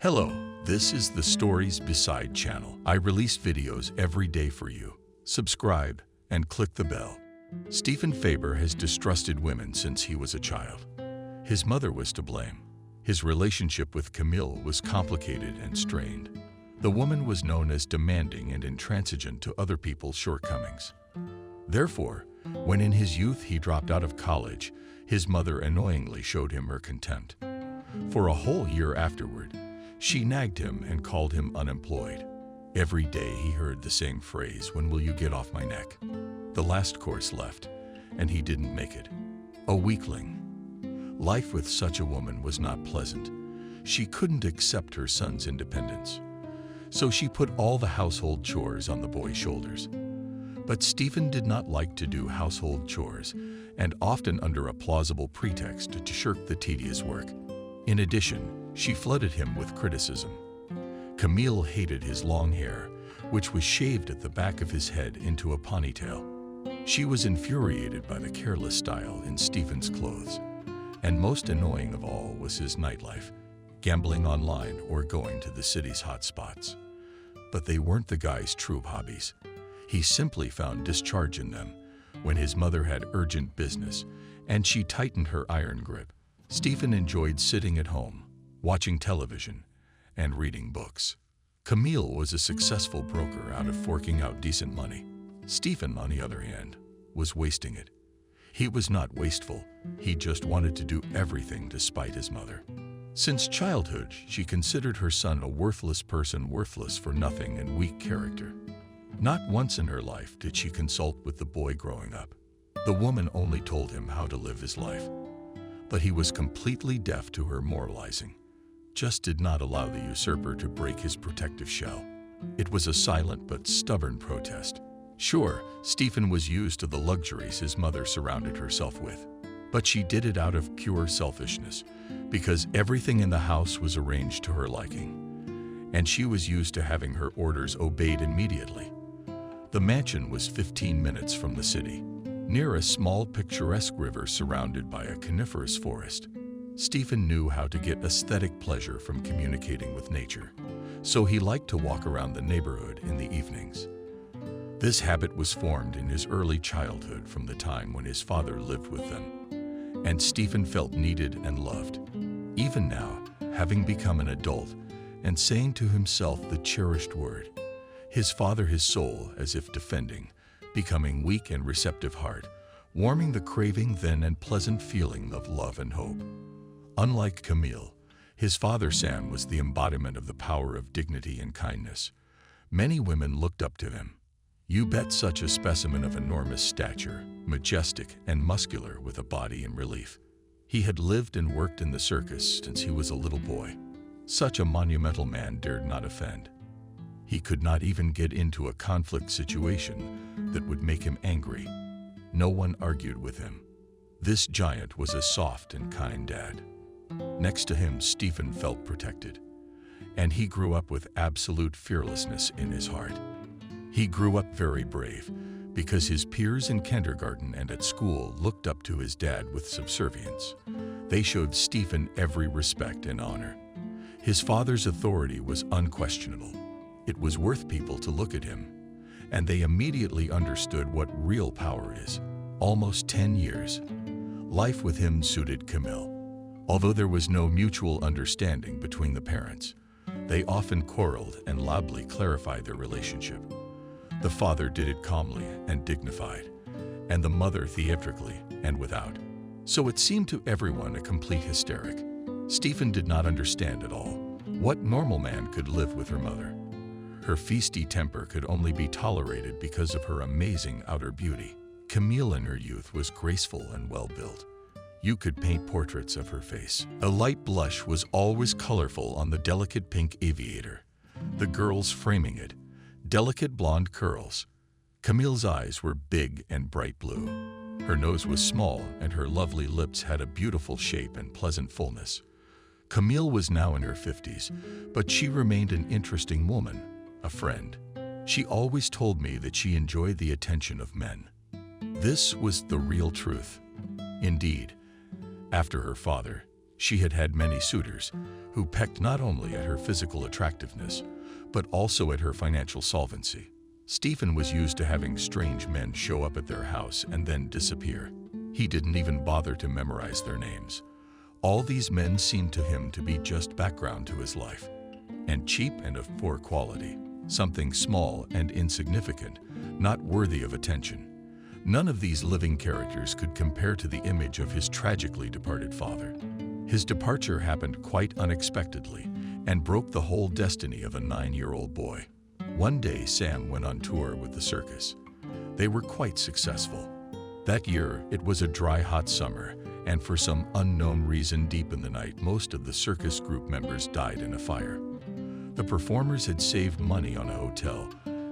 Hello, this is the Stories Beside channel. I release videos every day for you. Subscribe and click the bell. Stephen Faber has distrusted women since he was a child. His mother was to blame. His relationship with Camille was complicated and strained. The woman was known as demanding and intransigent to other people's shortcomings. Therefore, when in his youth he dropped out of college, his mother annoyingly showed him her contempt. For a whole year afterward, she nagged him and called him unemployed. Every day he heard the same phrase, "When will you get off my neck?" The last course left, and he didn't make it. A weakling. Life with such a woman was not pleasant. She couldn't accept her son's independence. So she put all the household chores on the boy's shoulders. But Stephen did not like to do household chores, and often under a plausible pretext to shirk the tedious work. In addition, she flooded him with criticism. Camille hated his long hair, which was shaved at the back of his head into a ponytail. She was infuriated by the careless style in Stephen's clothes. And most annoying of all was his nightlife, gambling online or going to the city's hot spots. But they weren't the guy's true hobbies. He simply found discharge in them when his mother had urgent business and she tightened her iron grip. Stephen enjoyed sitting at home, watching television, and reading books. Camille was a successful broker out of forking out decent money. Stephen, on the other hand, was wasting it. He was not wasteful, he just wanted to do everything to spite his mother. Since childhood, she considered her son a worthless person, worthless for nothing and weak character. Not once in her life did she consult with the boy growing up. The woman only told him how to live his life. But he was completely deaf to her moralizing, just did not allow the usurper to break his protective shell. It was a silent but stubborn protest. Sure, Stephen was used to the luxuries his mother surrounded herself with, but she did it out of pure selfishness, because everything in the house was arranged to her liking, and she was used to having her orders obeyed immediately. The mansion was 15 minutes from the city, near a small picturesque river surrounded by a coniferous forest. Stephen knew how to get aesthetic pleasure from communicating with nature, so he liked to walk around the neighborhood in the evenings. This habit was formed in his early childhood from the time when his father lived with them, and Stephen felt needed and loved. Even now, having become an adult and saying to himself the cherished word, his father, his soul, as if defending, becoming weak and receptive heart, warming the craving then and pleasant feeling of love and hope. Unlike Camille, his father Sam was the embodiment of the power of dignity and kindness. Many women looked up to him. You bet, such a specimen of enormous stature, majestic and muscular with a body in relief. He had lived and worked in the circus since he was a little boy. Such a monumental man dared not offend. He could not even get into a conflict situation that would make him angry. No one argued with him. This giant was a soft and kind dad. Next to him, Stephen felt protected, and he grew up with absolute fearlessness in his heart. He grew up very brave because his peers in kindergarten and at school looked up to his dad with subservience. They showed Stephen every respect and honor. His father's authority was unquestionable. It was worth people to look at him, and they immediately understood what real power is. Almost 10 years. Life with him suited Camille. Although there was no mutual understanding between the parents, they often quarreled and loudly clarified their relationship. The father did it calmly and dignified, and the mother theatrically and without. So it seemed to everyone a complete hysteric. Stephen did not understand at all what normal man could live with her mother. Her feisty temper could only be tolerated because of her amazing outer beauty. Camille in her youth was graceful and well-built. You could paint portraits of her face. A light blush was always colorful on the delicate pink aviator, the girls framing it, delicate blonde curls. Camille's eyes were big and bright blue. Her nose was small, and her lovely lips had a beautiful shape and pleasant fullness. Camille was now in her 50s, but she remained an interesting woman. A friend. She always told me that she enjoyed the attention of men. This was the real truth. Indeed, after her father, She had had many suitors who pecked not only at her physical attractiveness, but also at her financial solvency. Stephen was used to having strange men show up at their house and then disappear. He didn't even bother to memorize their names. All these men seemed to him to be just background to his life, and cheap and of poor quality, something small and insignificant, not worthy of attention. None of these living characters could compare to the image of his tragically departed father. His departure happened quite unexpectedly and broke the whole destiny of a 9-year-old boy. One day, Sam went on tour with the circus. They were quite successful. That year, it was a dry, hot summer, and for some unknown reason deep in the night, most of the circus group members died in a fire. The performers had saved money on a hotel,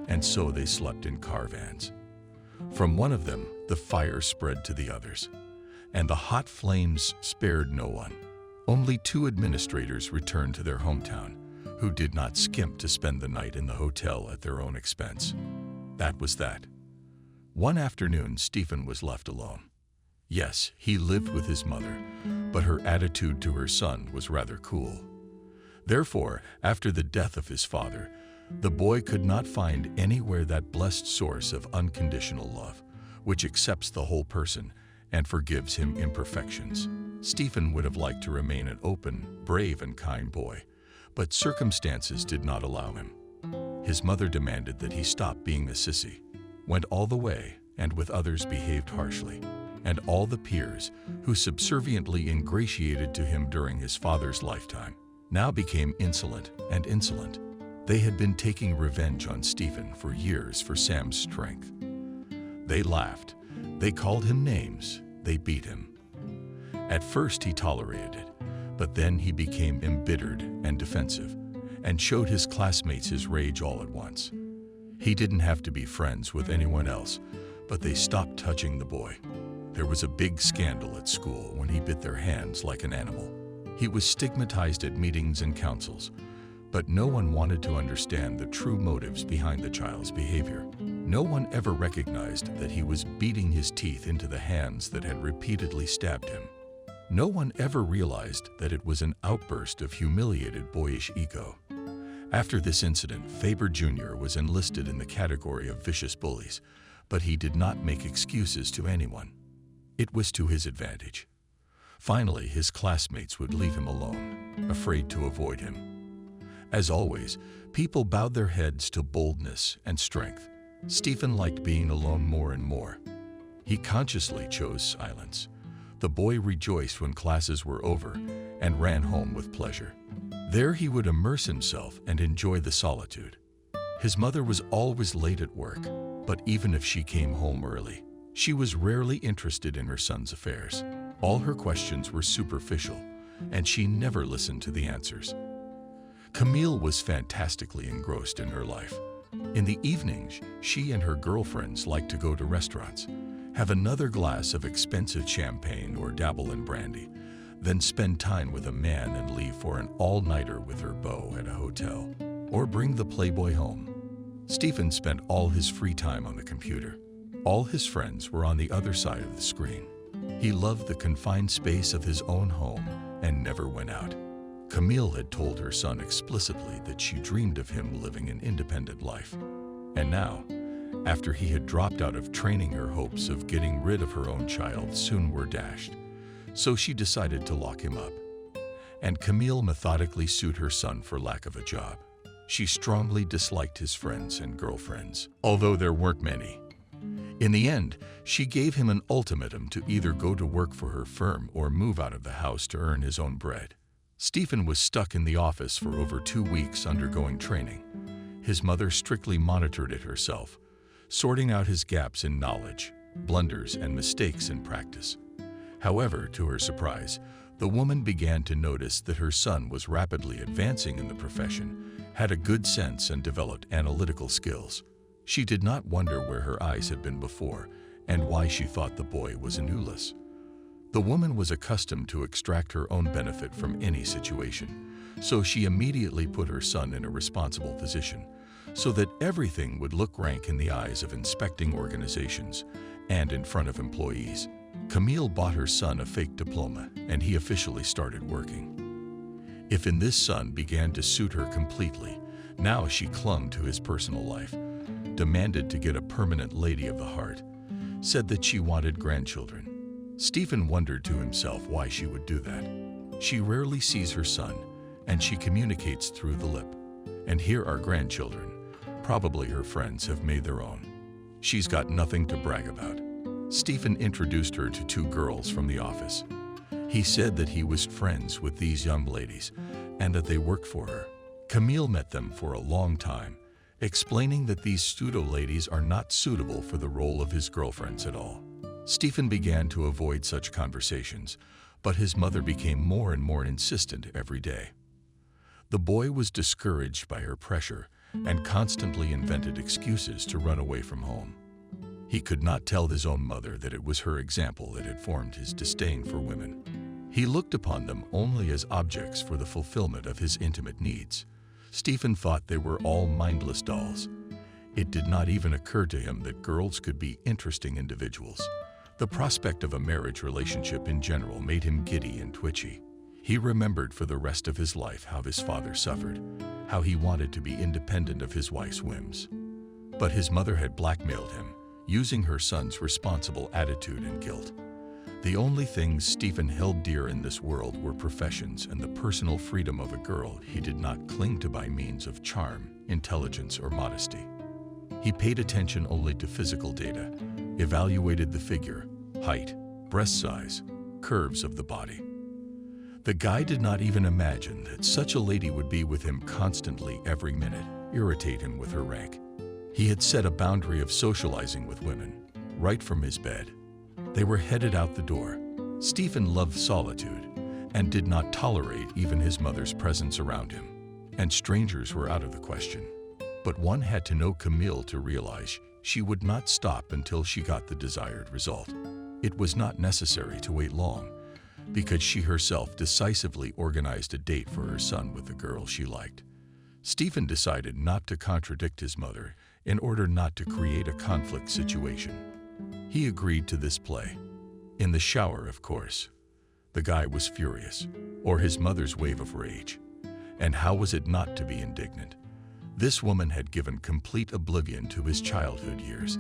and so they slept in caravans. From one of them, the fire spread to the others, and the hot flames spared no one. Only 2 administrators returned to their hometown, who did not skimp to spend the night in the hotel at their own expense. That was that. One afternoon, Stephen was left alone. Yes, he lived with his mother, but her attitude to her son was rather cool. Therefore, after the death of his father, the boy could not find anywhere that blessed source of unconditional love, which accepts the whole person and forgives him imperfections. Stephen would have liked to remain an open, brave, and kind boy, but circumstances did not allow him. His mother demanded that he stop being a sissy, went all the way, and with others behaved harshly, and all the peers, who subserviently ingratiated to him during his father's lifetime, now became insolent and insolent. They had been taking revenge on Stephen for years for Sam's strength. They laughed, they called him names, they beat him. At first he tolerated it, but then he became embittered and defensive, and showed his classmates his rage all at once. He didn't have to be friends with anyone else, but they stopped touching the boy. There was a big scandal at school when he bit their hands like an animal. He was stigmatized at meetings and councils, but no one wanted to understand the true motives behind the child's behavior. No one ever recognized that he was beating his teeth into the hands that had repeatedly stabbed him. No one ever realized that it was an outburst of humiliated boyish ego. After this incident, Faber Jr. was enlisted in the category of vicious bullies, but he did not make excuses to anyone. It was to his advantage. Finally, his classmates would leave him alone, afraid to avoid him. As always, people bowed their heads to boldness and strength. Stephen liked being alone more and more. He consciously chose silence. The boy rejoiced when classes were over and ran home with pleasure. There he would immerse himself and enjoy the solitude. His mother was always late at work, but even if she came home early, she was rarely interested in her son's affairs. All her questions were superficial, and she never listened to the answers. Camille was fantastically engrossed in her life. In the evenings, she and her girlfriends liked to go to restaurants, have another glass of expensive champagne or dabble in brandy, then spend time with a man and leave for an all-nighter with her beau at a hotel, or bring the Playboy home. Stephen spent all his free time on the computer. All his friends were on the other side of the screen. He loved the confined space of his own home and never went out. Camille had told her son explicitly that she dreamed of him living an independent life. And now, after he had dropped out of training, her hopes of getting rid of her own child soon were dashed. So she decided to lock him up. And Camille methodically sued her son for lack of a job. She strongly disliked his friends and girlfriends, although there weren't many. In the end, she gave him an ultimatum to either go to work for her firm or move out of the house to earn his own bread. Stephen was stuck in the office for over 2 weeks undergoing training. His mother strictly monitored it herself, sorting out his gaps in knowledge, blunders, and mistakes in practice. However, to her surprise, the woman began to notice that her son was rapidly advancing in the profession, had a good sense, and developed analytical skills. She did not wonder where her eyes had been before and why she thought the boy was an Ulyss. The woman was accustomed to extract her own benefit from any situation, so she immediately put her son in a responsible position so that everything would look rank in the eyes of inspecting organizations and in front of employees. Camille bought her son a fake diploma, and he officially started working. If in this son began to suit her completely, now she clung to his personal life, demanded to get a permanent lady of the heart, said that she wanted grandchildren. Stephen wondered to himself why she would do that. She rarely sees her son, and she communicates through the lip. And here are grandchildren. Probably her friends have made their own. She's got nothing to brag about. Stephen introduced her to two girls from the office. He said that he was friends with these young ladies and that they worked for her. Camille met them for a long time, explaining that these pseudo-ladies are not suitable for the role of his girlfriends at all. Stephen began to avoid such conversations, but his mother became more and more insistent every day. The boy was discouraged by her pressure and constantly invented excuses to run away from home. He could not tell his own mother that it was her example that had formed his disdain for women. He looked upon them only as objects for the fulfillment of his intimate needs. Stephen thought they were all mindless dolls. It did not even occur to him that girls could be interesting individuals. The prospect of a marriage relationship in general made him giddy and twitchy. He remembered for the rest of his life how his father suffered, how he wanted to be independent of his wife's whims. But his mother had blackmailed him, using her son's responsible attitude and guilt. The only things Stephen held dear in this world were professions and the personal freedom of a girl he did not cling to by means of charm, intelligence, or modesty. He paid attention only to physical data, evaluated the figure, height, breast size, curves of the body. The guy did not even imagine that such a lady would be with him constantly every minute, irritate him with her rank. He had set a boundary of socializing with women, right from his bed. They were headed out the door. Stephen loved solitude and did not tolerate even his mother's presence around him, and strangers were out of the question. But one had to know Camille to realize she would not stop until she got the desired result. It was not necessary to wait long, because she herself decisively organized a date for her son with the girl she liked. Stephen decided not to contradict his mother in order not to create a conflict situation. He agreed to this play. In the shower, of course. The guy was furious, or his mother's wave of rage. And how was it not to be indignant? This woman had given complete oblivion to his childhood years,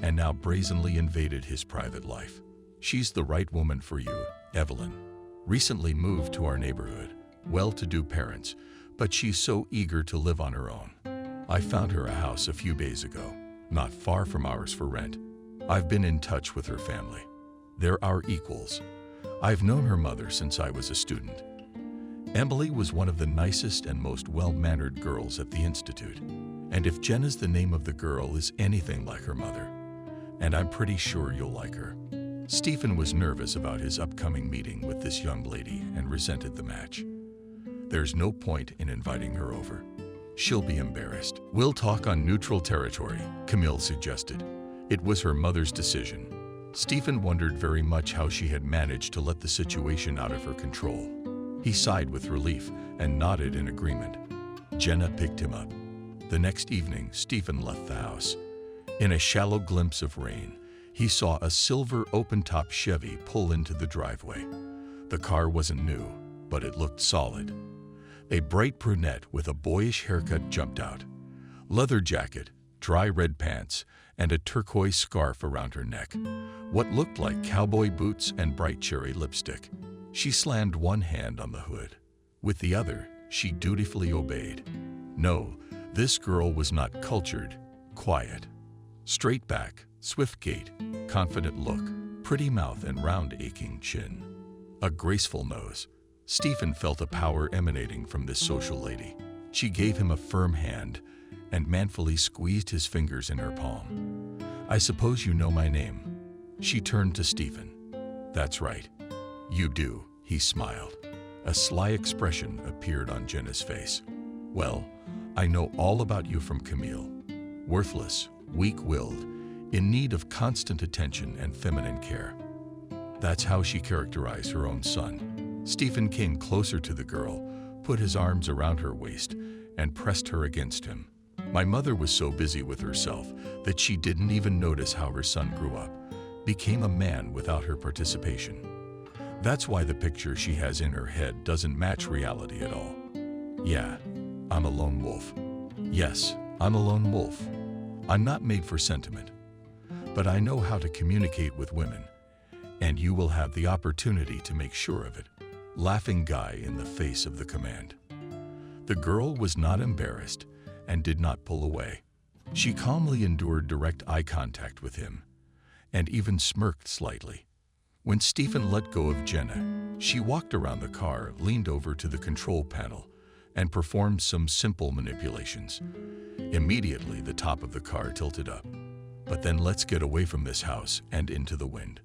and now brazenly invaded his private life. She's the right woman for you, Evelyn. Recently moved to our neighborhood, well-to-do parents, but she's so eager to live on her own. I found her a house a few days ago, not far from ours for rent. I've been in touch with her family. They're our equals. I've known her mother since I was a student. Emily was one of the nicest and most well-mannered girls at the Institute. And if Jenna's the name of the girl is anything like her mother, and I'm pretty sure you'll like her. Stephen was nervous about his upcoming meeting with this young lady and resented the match. There's no point in inviting her over. She'll be embarrassed. We'll talk on neutral territory, Camille suggested. It was her mother's decision. Stephen wondered very much how she had managed to let the situation out of her control. He sighed with relief and nodded in agreement. Jenna picked him up. The next evening, Stephen left the house. In a shallow glimpse of rain, he saw a silver open-top Chevy pull into the driveway. The car wasn't new, but it looked solid. A bright brunette with a boyish haircut jumped out. Leather jacket, dry red pants, and a turquoise scarf around her neck. What looked like cowboy boots and bright cherry lipstick. She slammed one hand on the hood. With the other, she dutifully obeyed. No, this girl was not cultured, quiet. Straight back, swift gait, confident look, pretty mouth and round aching chin. A graceful nose. Stephen felt a power emanating from this social lady. She gave him a firm hand and manfully squeezed his fingers in her palm. I suppose you know my name. She turned to Stephen. That's right. You do, he smiled. A sly expression appeared on Jenna's face. Well, I know all about you from Camille. Worthless, weak-willed, in need of constant attention and feminine care. That's how she characterized her own son. Stephen came closer to the girl, put his arms around her waist, and pressed her against him. My mother was so busy with herself that she didn't even notice how her son grew up. became a man without her participation. That's why the picture she has in her head doesn't match reality at all. Yeah, I'm a lone wolf. Yes, I'm a lone wolf. I'm not made for sentiment. But I know how to communicate with women, and you will have the opportunity to make sure of it. Laughing guy in the face of the command. The girl was not embarrassed and did not pull away. She calmly endured direct eye contact with him and even smirked slightly. When Stephen let go of Jenna, she walked around the car, leaned over to the control panel, and performed some simple manipulations. Immediately, the top of the car tilted up. But then let's get away from this house and into the wind,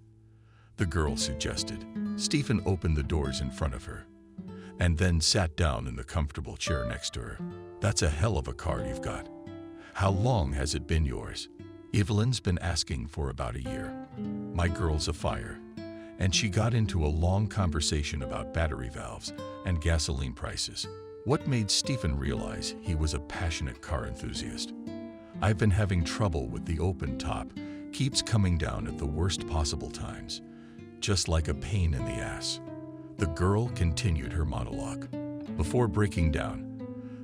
the girl suggested. Stephen opened the doors in front of her and then sat down in the comfortable chair next to her. That's a hell of a car you've got. How long has it been yours? Evelyn's been asking for about a year. My girl's a fire. And she got into a long conversation about battery valves and gasoline prices. What made Stephen realize he was a passionate car enthusiast? I've been having trouble with the open top, keeps coming down at the worst possible times, just like a pain in the ass. The girl continued her monologue. Before breaking down,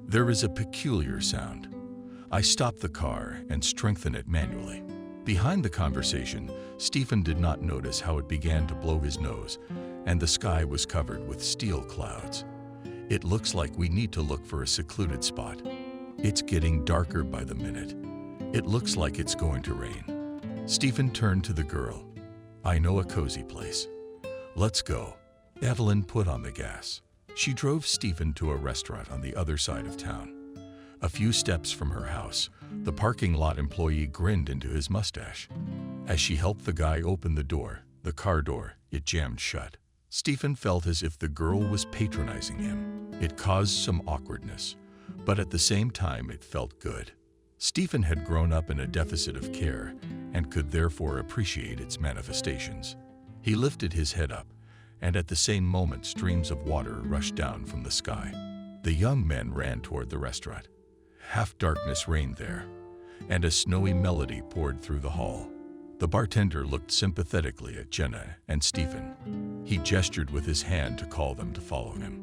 there is a peculiar sound. I stop the car and strengthen it manually. Behind the conversation, Stephen did not notice how it began to blow his nose, and the sky was covered with steel clouds. It looks like we need to look for a secluded spot. It's getting darker by the minute. It looks like it's going to rain. Stephen turned to the girl. I know a cozy place. Let's go. Evelyn put on the gas. She drove Stephen to a restaurant on the other side of town. A few steps from her house, the parking lot employee grinned into his mustache. As she helped the guy open the door, the car door, it jammed shut. Stephen felt as if the girl was patronizing him. It caused some awkwardness, but at the same time it felt good. Stephen had grown up in a deficit of care and could therefore appreciate its manifestations. He lifted his head up, and at the same moment streams of water rushed down from the sky. The young men ran toward the restaurant. Half darkness reigned there, and a snowy melody poured through the hall. The bartender looked sympathetically at Jenna and Stephen. He gestured with his hand to call them to follow him.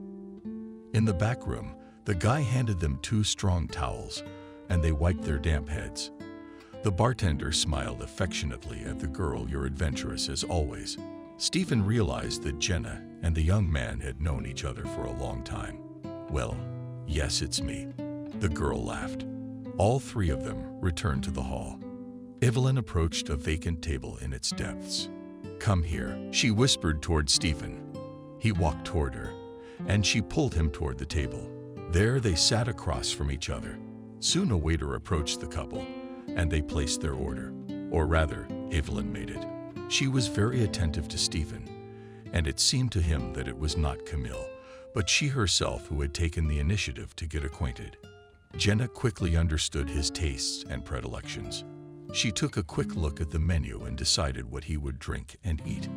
In the back room, the guy handed them 2 strong towels, and they wiped their damp heads. The bartender smiled affectionately at the girl. You're adventurous as always. Stephen realized that Jenna and the young man had known each other for a long time. Well, yes, it's me. The girl laughed. All 3 of them returned to the hall. Evelyn approached a vacant table in its depths. Come here, she whispered toward Stephen. He walked toward her, and she pulled him toward the table. There they sat across from each other. Soon a waiter approached the couple, and they placed their order. Or rather, Evelyn made it. She was very attentive to Stephen, and it seemed to him that it was not Camille, but she herself who had taken the initiative to get acquainted. Jenna quickly understood his tastes and predilections. She took a quick look at the menu and decided what he would drink and eat.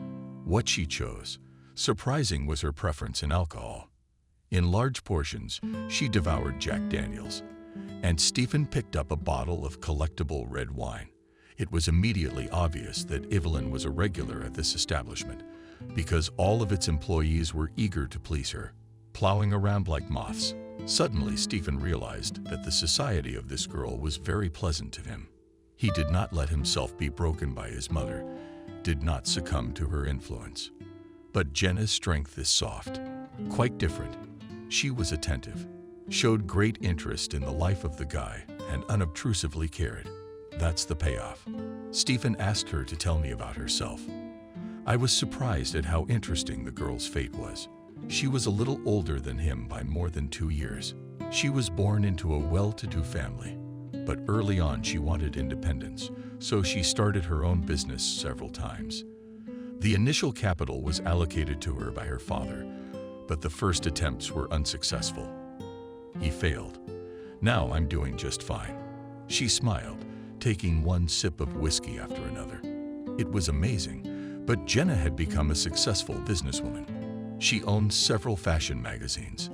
What she chose, surprising, was her preference in alcohol. In large portions, she devoured Jack Daniels, and Stephen picked up a bottle of collectible red wine. It was immediately obvious that Evelyn was a regular at this establishment, because all of its employees were eager to please her, plowing around like moths. Suddenly, Stephen realized that the society of this girl was very pleasant to him. He did not let himself be broken by his mother, did not succumb to her influence. But Jenna's strength is soft, quite different. She was attentive, showed great interest in the life of the guy, and unobtrusively cared. That's the payoff. Stephen asked her to tell me about herself. I was surprised at how interesting the girl's fate was. She was a little older than him by more than 2 years. She was born into a well-to-do family, but early on she wanted independence, so she started her own business several times. The initial capital was allocated to her by her father, but the first attempts were unsuccessful. He failed. Now I'm doing just fine. She smiled, taking one sip of whiskey after another. It was amazing, but Jenna had become a successful businesswoman. She owned several fashion magazines.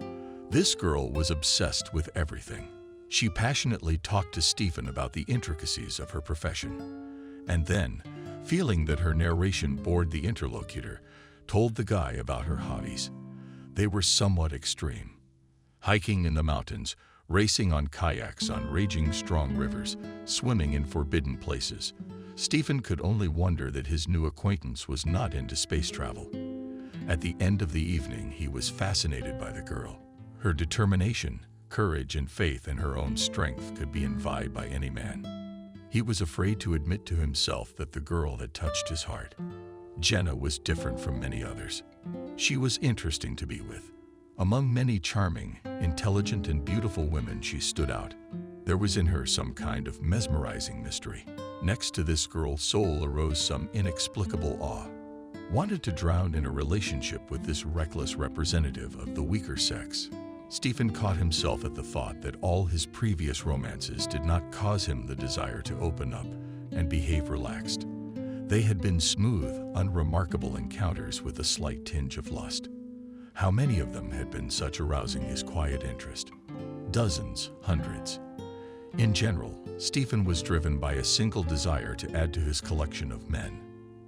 This girl was obsessed with everything. She passionately talked to Stephen about the intricacies of her profession. And then, feeling that her narration bored the interlocutor, told the guy about her hobbies. They were somewhat extreme. Hiking in the mountains, racing on kayaks on raging strong rivers, swimming in forbidden places. Stephen could only wonder that his new acquaintance was not into space travel. At the end of the evening, he was fascinated by the girl. Her determination, courage, and faith in her own strength could be envied by any man. He was afraid to admit to himself that the girl had touched his heart. Jenna was different from many others. She was interesting to be with. Among many charming, intelligent, and beautiful women, she stood out. There was in her some kind of mesmerizing mystery. Next to this girl's soul arose some inexplicable awe. Wanted to drown in a relationship with this reckless representative of the weaker sex. Stephen caught himself at the thought that all his previous romances did not cause him the desire to open up and behave relaxed. They had been smooth, unremarkable encounters with a slight tinge of lust. How many of them had been such arousing his quiet interest? Dozens, hundreds. In general, Stephen was driven by a single desire to add to his collection of men.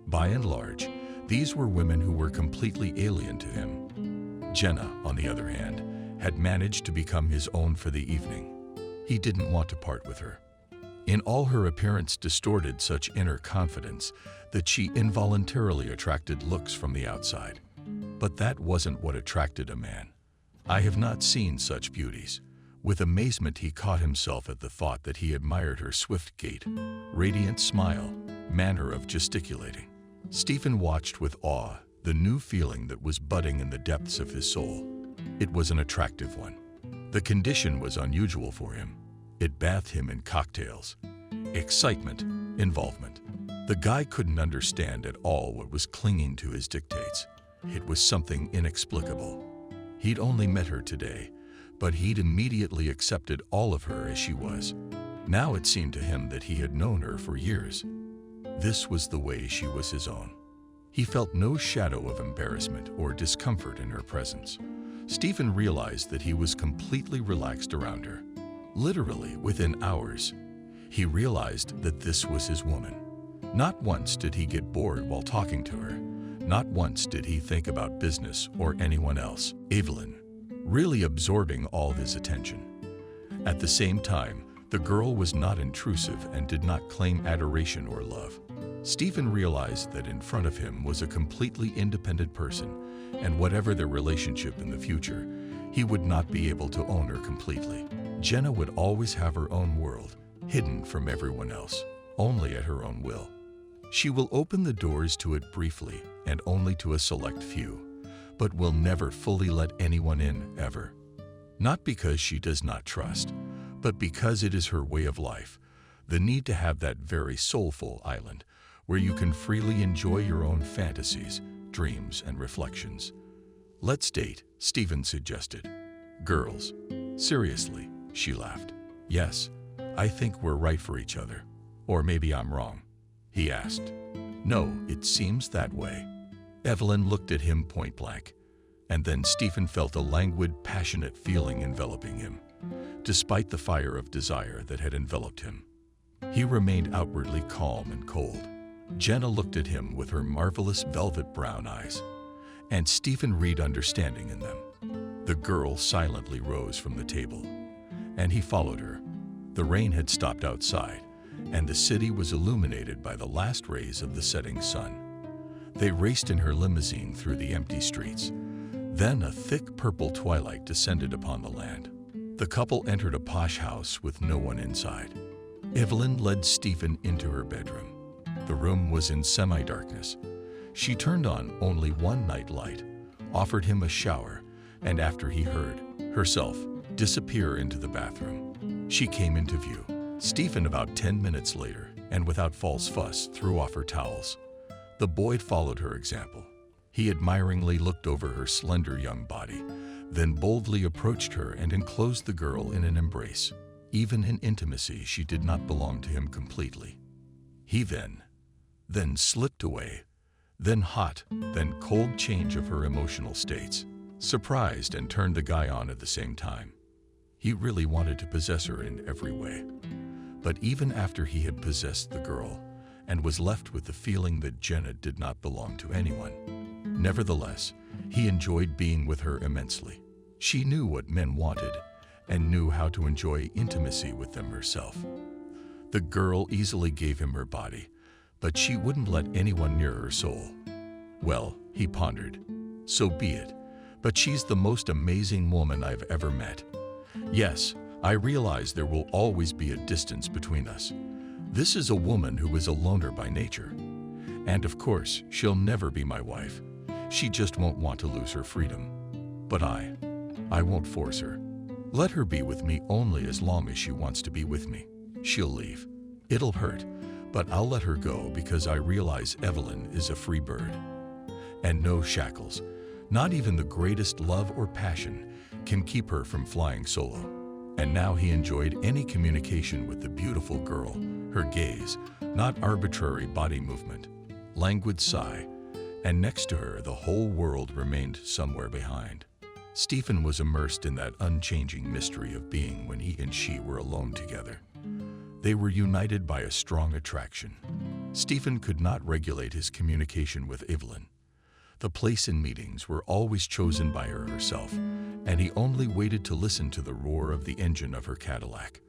By and large, these were women who were completely alien to him. Jenna, on the other hand, had managed to become his own for the evening. He didn't want to part with her. In all, her appearance distorted such inner confidence that she involuntarily attracted looks from the outside. But that wasn't what attracted a man. I have not seen such beauties. With amazement, he caught himself at the thought that he admired her swift gait, radiant smile, manner of gesticulating. Stephen watched with awe the new feeling that was budding in the depths of his soul. It was an attractive one. The condition was unusual for him. It bathed him in cocktails, excitement, involvement. The guy couldn't understand at all what was clinging to his dictates. It was something inexplicable. He'd only met her today, but he'd immediately accepted all of her as she was. Now it seemed to him that he had known her for years. This was the way she was his own. He felt no shadow of embarrassment or discomfort in her presence. Stephen realized that he was completely relaxed around her. Literally, within hours, he realized that this was his woman. Not once did he get bored while talking to her. Not once did he think about business or anyone else. Evelyn, really absorbing all his attention. At the same time, the girl was not intrusive and did not claim adoration or love. Stephen realized that in front of him was a completely independent person, and whatever their relationship in the future, he would not be able to own her completely. Jenna would always have her own world, hidden from everyone else, only at her own will. She will open the doors to it briefly and only to a select few, but will never fully let anyone in, ever. Not because she does not trust, but because it is her way of life, the need to have that very soulful island where you can freely enjoy your own fantasies, dreams, and reflections. Let's date, Stephen suggested. Girls. Seriously, she laughed. Yes, I think we're right for each other. Or maybe I'm wrong, he asked. No, it seems that way. Evelyn looked at him point blank, and then Stephen felt a languid, passionate feeling enveloping him, despite the fire of desire that had enveloped him. He remained outwardly calm and cold. Jenna looked at him with her marvelous velvet brown eyes, and Stephen read understanding in them. The girl silently rose from the table, and he followed her. The rain had stopped outside, and the city was illuminated by the last rays of the setting sun. They raced in her limousine through the empty streets. Then a thick purple twilight descended upon the land. The couple entered a posh house with no one inside. Evelyn led Stephen into her bedroom. The room was in semi-darkness. She turned on only one night light, offered him a shower, and after he heard herself disappear into the bathroom, she came into view. Stephen, about 10 minutes later, and without false fuss, threw off her towels. The boy followed her example. He admiringly looked over her slender young body, then boldly approached her and enclosed the girl in an embrace. Even in intimacy, she did not belong to him completely. He then slipped away, then hot, then cold change of her emotional states, surprised and turned the guy on at the same time. He really wanted to possess her in every way. But even after he had possessed the girl, and was left with the feeling that Jenna did not belong to anyone. Nevertheless, he enjoyed being with her immensely. She knew what men wanted and knew how to enjoy intimacy with them herself. The girl easily gave him her body, but she wouldn't let anyone near her soul. Well, he pondered, so be it, but she's the most amazing woman I've ever met. Yes, I realize there will always be a distance between us. This is a woman who is a loner by nature. And of course, she'll never be my wife. She just won't want to lose her freedom. But I won't force her. Let her be with me only as long as she wants to be with me. She'll leave. It'll hurt, but I'll let her go because I realize Evelyn is a free bird. And no shackles, not even the greatest love or passion, can keep her from flying solo. And now he enjoyed any communication with the beautiful girl, her gaze, not arbitrary body movement, languid sigh, and next to her the whole world remained somewhere behind. Stephen was immersed in that unchanging mystery of being when he and she were alone together. They were united by a strong attraction. Stephen could not regulate his communication with Evelyn. The place and meetings were always chosen by her herself, and he only waited to listen to the roar of the engine of her Cadillac.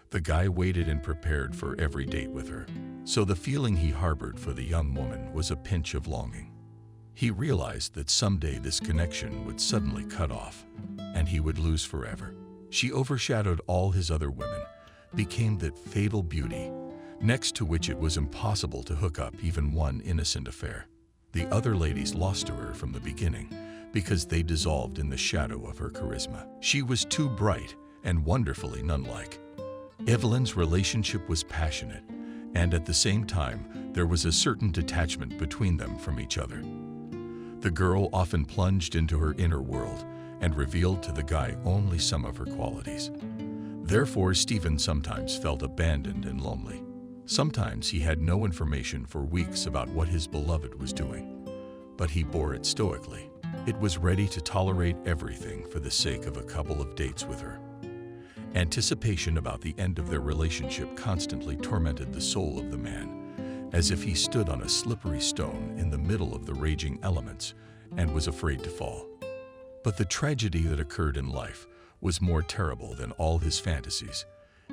The guy waited and prepared for every date with her, so the feeling he harbored for the young woman was a pinch of longing. He realized that someday this connection would suddenly cut off, and he would lose forever. She overshadowed all his other women, became that fatal beauty, next to which it was impossible to hook up even one innocent affair. The other ladies lost to her from the beginning because they dissolved in the shadow of her charisma. She was too bright and wonderfully nun-like. Evelyn's relationship was passionate, and at the same time, there was a certain detachment between them from each other. The girl often plunged into her inner world and revealed to the guy only some of her qualities. Therefore, Stephen sometimes felt abandoned and lonely. Sometimes he had no information for weeks about what his beloved was doing, but he bore it stoically. It was ready to tolerate everything for the sake of a couple of dates with her. Anticipation about the end of their relationship constantly tormented the soul of the man, as if he stood on a slippery stone in the middle of the raging elements and was afraid to fall. But the tragedy that occurred in life was more terrible than all his fantasies.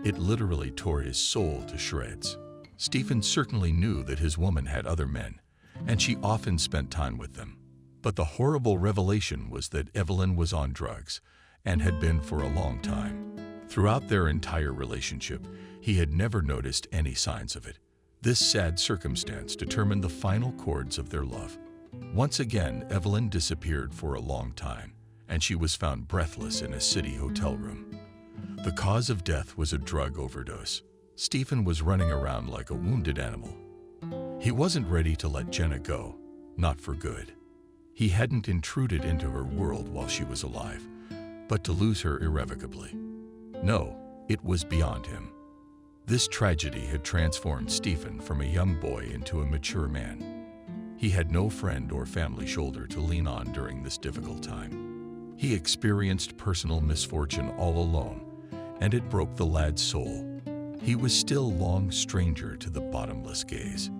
It literally tore his soul to shreds. Stephen certainly knew that his woman had other men, and she often spent time with them. But the horrible revelation was that Evelyn was on drugs, and had been for a long time. Throughout their entire relationship, he had never noticed any signs of it. This sad circumstance determined the final chords of their love. Once again, Evelyn disappeared for a long time, and she was found breathless in a city hotel room. The cause of death was a drug overdose. Stephen was running around like a wounded animal. He wasn't ready to let Jenna go, not for good. He hadn't intruded into her world while she was alive, but to lose her irrevocably. No, it was beyond him. This tragedy had transformed Stephen from a young boy into a mature man. He had no friend or family shoulder to lean on during this difficult time. He experienced personal misfortune all alone, and it broke the lad's soul. He was still long stranger to the bottomless gaze.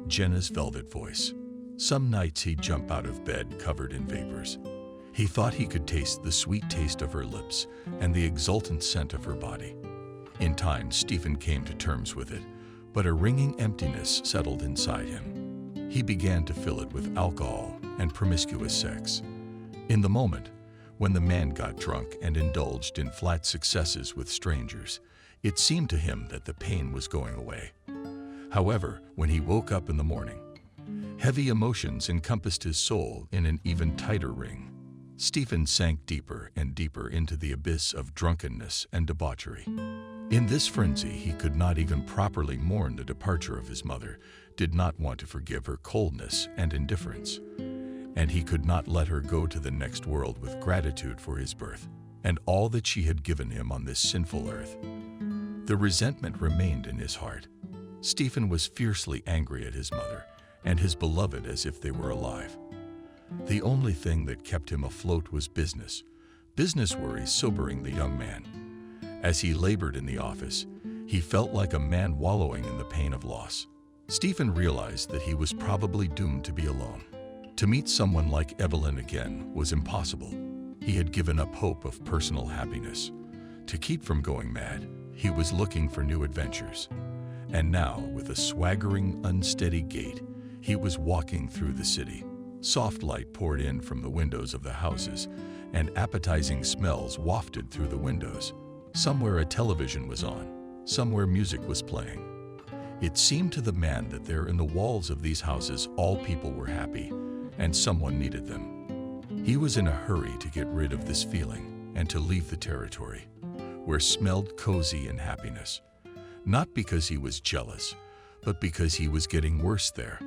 Jenna's velvet voice. Some nights he'd jump out of bed covered in vapors. He thought he could taste the sweet taste of her lips and the exultant scent of her body. In time, Stephen came to terms with it, but a ringing emptiness settled inside him. He began to fill it with alcohol and promiscuous sex. In the moment, when the man got drunk and indulged in flat successes with strangers, it seemed to him that the pain was going away. However, when he woke up in the morning, heavy emotions encompassed his soul in an even tighter ring. Stephen sank deeper and deeper into the abyss of drunkenness and debauchery. In this frenzy, he could not even properly mourn the departure of his mother, did not want to forgive her coldness and indifference, and he could not let her go to the next world with gratitude for his birth and all that she had given him on this sinful earth. The resentment remained in his heart. Stephen was fiercely angry at his mother and his beloved as if they were alive. The only thing that kept him afloat was business worries sobering the young man. As he labored in the office, he felt like a man wallowing in the pain of loss. Stephen realized that he was probably doomed to be alone. To meet someone like Evelyn again was impossible. He had given up hope of personal happiness. To keep from going mad, he was looking for new adventures. And now, with a swaggering, unsteady gait, he was walking through the city. Soft light poured in from the windows of the houses, and appetizing smells wafted through the windows. Somewhere a television was on, somewhere music was playing. It seemed to the man that there in the walls of these houses all people were happy, and someone needed them. He was in a hurry to get rid of this feeling and to leave the territory, where smelled cozy and happiness. Not because he was jealous, but because he was getting worse there.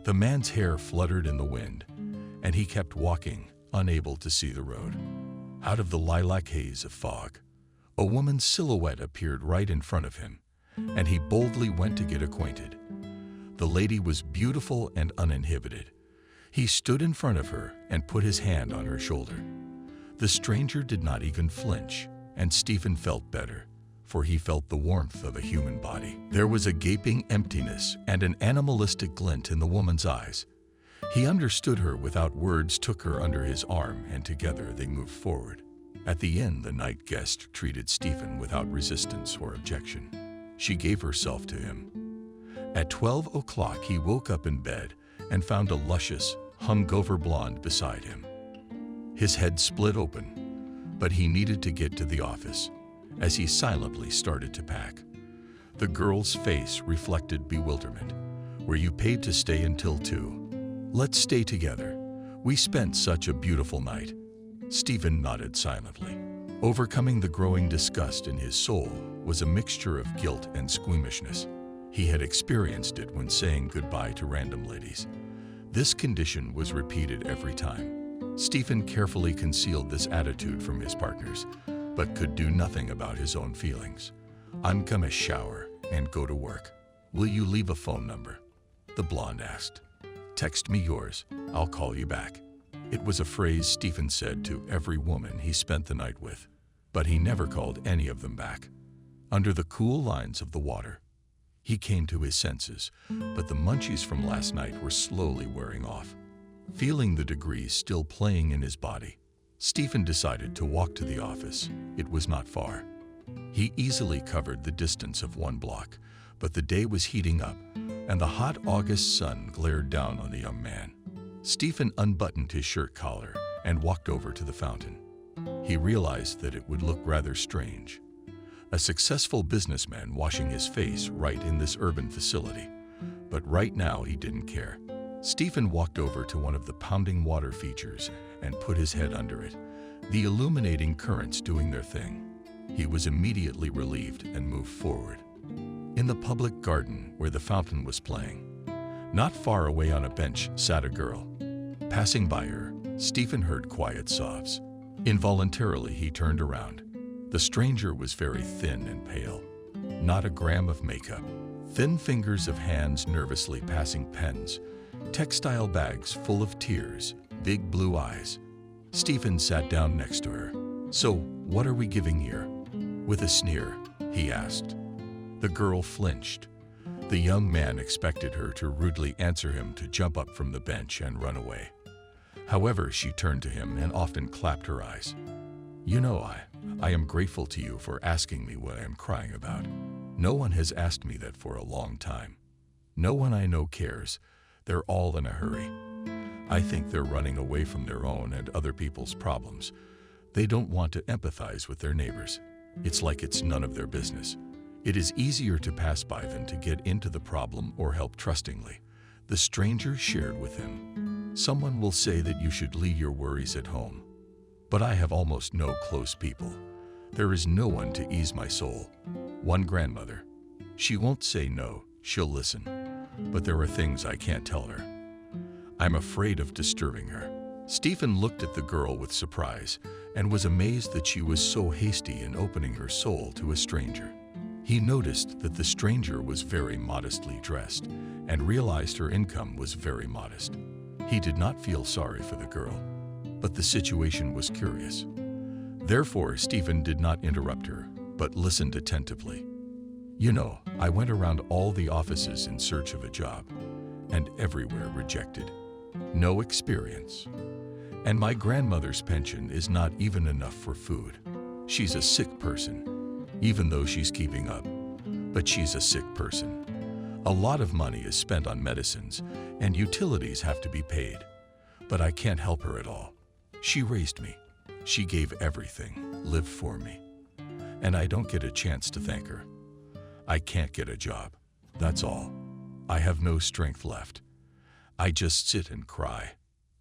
The man's hair fluttered in the wind, and he kept walking, unable to see the road. Out of the lilac haze of fog, a woman's silhouette appeared right in front of him, and he boldly went to get acquainted. The lady was beautiful and uninhibited. He stood in front of her and put his hand on her shoulder. The stranger did not even flinch, and Stephen felt better, for he felt the warmth of a human body. There was a gaping emptiness and an animalistic glint in the woman's eyes. He understood her without words, took her under his arm, and together they moved forward. At the inn, the night guest treated Stephen without resistance or objection. She gave herself to him. At 12 o'clock, he woke up in bed and found a luscious, hungover blonde beside him. His head split open, but he needed to get to the office, as he silently started to pack. The girl's face reflected bewilderment. "Were you paid to stay until 2? Let's stay together. We spent such a beautiful night." Stephen nodded silently. Overcoming the growing disgust in his soul was a mixture of guilt and squeamishness. He had experienced it when saying goodbye to random ladies. This condition was repeated every time. Stephen carefully concealed this attitude from his partners, but could do nothing about his own feelings. "I'm gonna shower and go to work. Will you leave a phone number?" the blonde asked. "Text me yours. I'll call you back." It was a phrase Stephen said to every woman he spent the night with, but he never called any of them back. Under the cool lines of the water, he came to his senses, but the munchies from last night were slowly wearing off. Feeling the degrees still playing in his body, Stephen decided to walk to the office. It was not far. He easily covered the distance of 1 block, but the day was heating up, and the hot August sun glared down on the young man. Stephen unbuttoned his shirt collar and walked over to the fountain. He realized that it would look rather strange. A successful businessman washing his face right in this urban facility. But right now he didn't care. Stephen walked over to one of the pounding water features and put his head under it, the illuminating currents doing their thing. He was immediately relieved and moved forward. In the public garden where the fountain was playing, not far away on a bench sat a girl. Passing by her, Stephen heard quiet sobs. Involuntarily, he turned around. The stranger was very thin and pale. Not a gram of makeup. Thin fingers of hands nervously passing pens. Textile bags full of tears. Big blue eyes. Stephen sat down next to her. "So, what are we giving here?" With a sneer, he asked. The girl flinched. The young man expected her to rudely answer him, to jump up from the bench and run away. However, she turned to him and often clapped her eyes. "You know, I am grateful to you for asking me what I am crying about. No one has asked me that for a long time. No one I know cares. They're all in a hurry. I think they're running away from their own and other people's problems. They don't want to empathize with their neighbors. It's like it's none of their business. It is easier to pass by than to get into the problem or help trustingly." The stranger shared with him. "Someone will say that you should leave your worries at home. But I have almost no close people. There is no one to ease my soul. One grandmother. She won't say no, she'll listen. But there are things I can't tell her. I'm afraid of disturbing her." Stephen looked at the girl with surprise and was amazed that she was so hasty in opening her soul to a stranger. He noticed that the stranger was very modestly dressed and realized her income was very modest. He did not feel sorry for the girl, but the situation was curious. Therefore, Stephen did not interrupt her, but listened attentively. You know, I went around all the offices in search of a job, and everywhere rejected. No experience. And my grandmother's pension is not even enough for food. She's a sick person, even though she's keeping up. But she's a sick person. A lot of money is spent on medicines, and utilities have to be paid. But I can't help her at all. She raised me. She gave everything, lived for me. And I don't get a chance to thank her. I can't get a job. That's all. I have no strength left. I just sit and cry.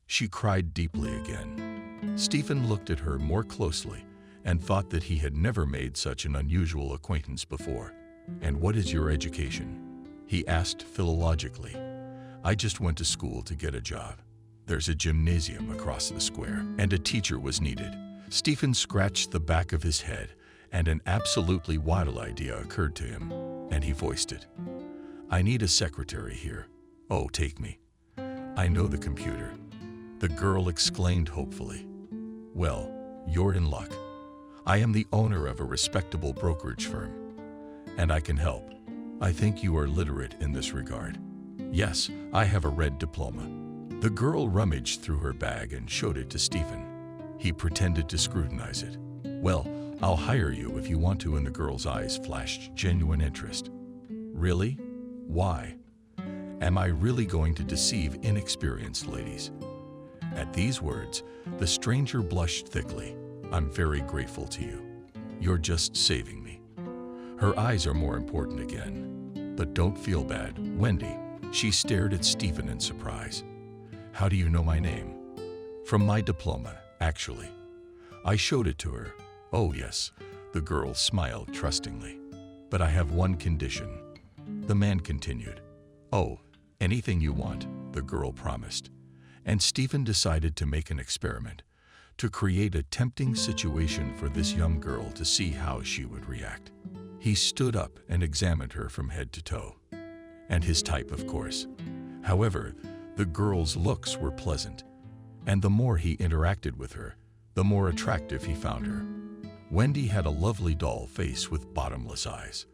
She cried deeply again. Stephen looked at her more closely and thought that he had never made such an unusual acquaintance before. "And what is your education?" he asked philologically. "I just went to school to get a job. There's a gymnasium across the square, and a teacher was needed." Stephen scratched the back of his head, and an absolutely wild idea occurred to him, and he voiced it. "I need a secretary here. Oh, take me. I know the computer." The girl exclaimed hopefully. "Well, you're in luck. I am the owner of a respectable brokerage firm, and I can help. I think you are literate in this regard." "Yes, I have a red diploma." The girl rummaged through her bag and showed it to Stephen. He pretended to scrutinize it. "Well, I'll hire you if you want to," and the girl's eyes flashed genuine interest. "Really? Why? Am I really going to deceive inexperienced ladies?" At these words, the stranger blushed thickly. "I'm very grateful to you. You're just saving me." Her eyes are more important again. "But don't feel bad, Wendy." She stared at Stephen in surprise. "How do you know my name?" "From my diploma, actually." I showed it to her. "Oh yes," the girl smiled trustingly. "But I have one condition," the man continued. "Oh, anything you want," the girl promised. And Stephen decided to make an experiment, to create a tempting situation for this young girl to see how she would react. He stood up and examined her from head to toe. And his type, of course. However, the girl's looks were pleasant, and the more he interacted with her, the more attractive he found her. Wendy had a lovely doll face with bottomless eyes,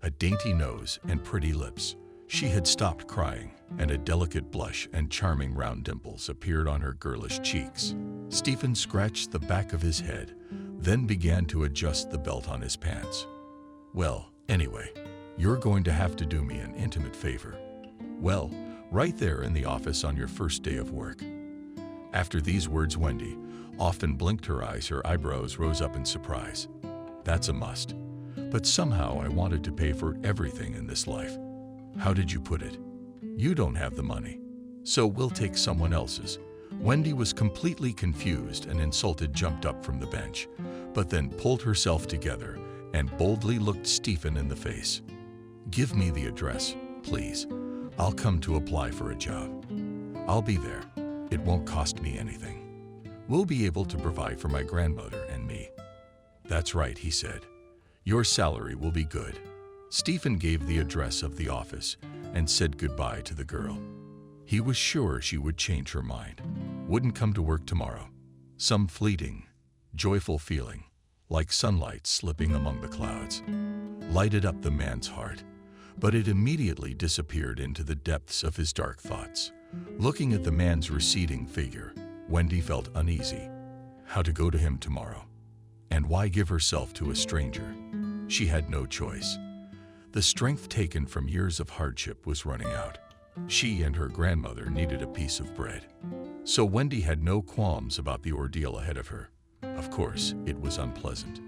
a dainty nose and pretty lips. She had stopped crying, and a delicate blush and charming round dimples appeared on her girlish cheeks. Stephen scratched the back of his head, then began to adjust the belt on his pants. "Well, anyway, you're going to have to do me an intimate favor. Well, right there in the office on your first day of work." After these words, Wendy often blinked her eyes. Her eyebrows rose up in surprise. "That's a must. But somehow I wanted to pay for everything in this life." "How did you put it?" "You don't have the money, so we'll take someone else's." Wendy was completely confused and insulted, jumped up from the bench, but then pulled herself together and boldly looked Stephen in the face. "Give me the address, please. I'll come to apply for a job. I'll be there. It won't cost me anything. We'll be able to provide for my grandmother and me." "That's right," he said. "Your salary will be good." Stephen gave the address of the office and said goodbye to the girl. He was sure she would change her mind, wouldn't come to work tomorrow. Some fleeting, joyful feeling, like sunlight slipping among the clouds, lighted up the man's heart, but it immediately disappeared into the depths of his dark thoughts. Looking at the man's receding figure, Wendy felt uneasy. How to go to him tomorrow? And why give herself to a stranger? She had no choice. The strength taken from years of hardship was running out. She and her grandmother needed a piece of bread. So Wendy had no qualms about the ordeal ahead of her. Of course, it was unpleasant.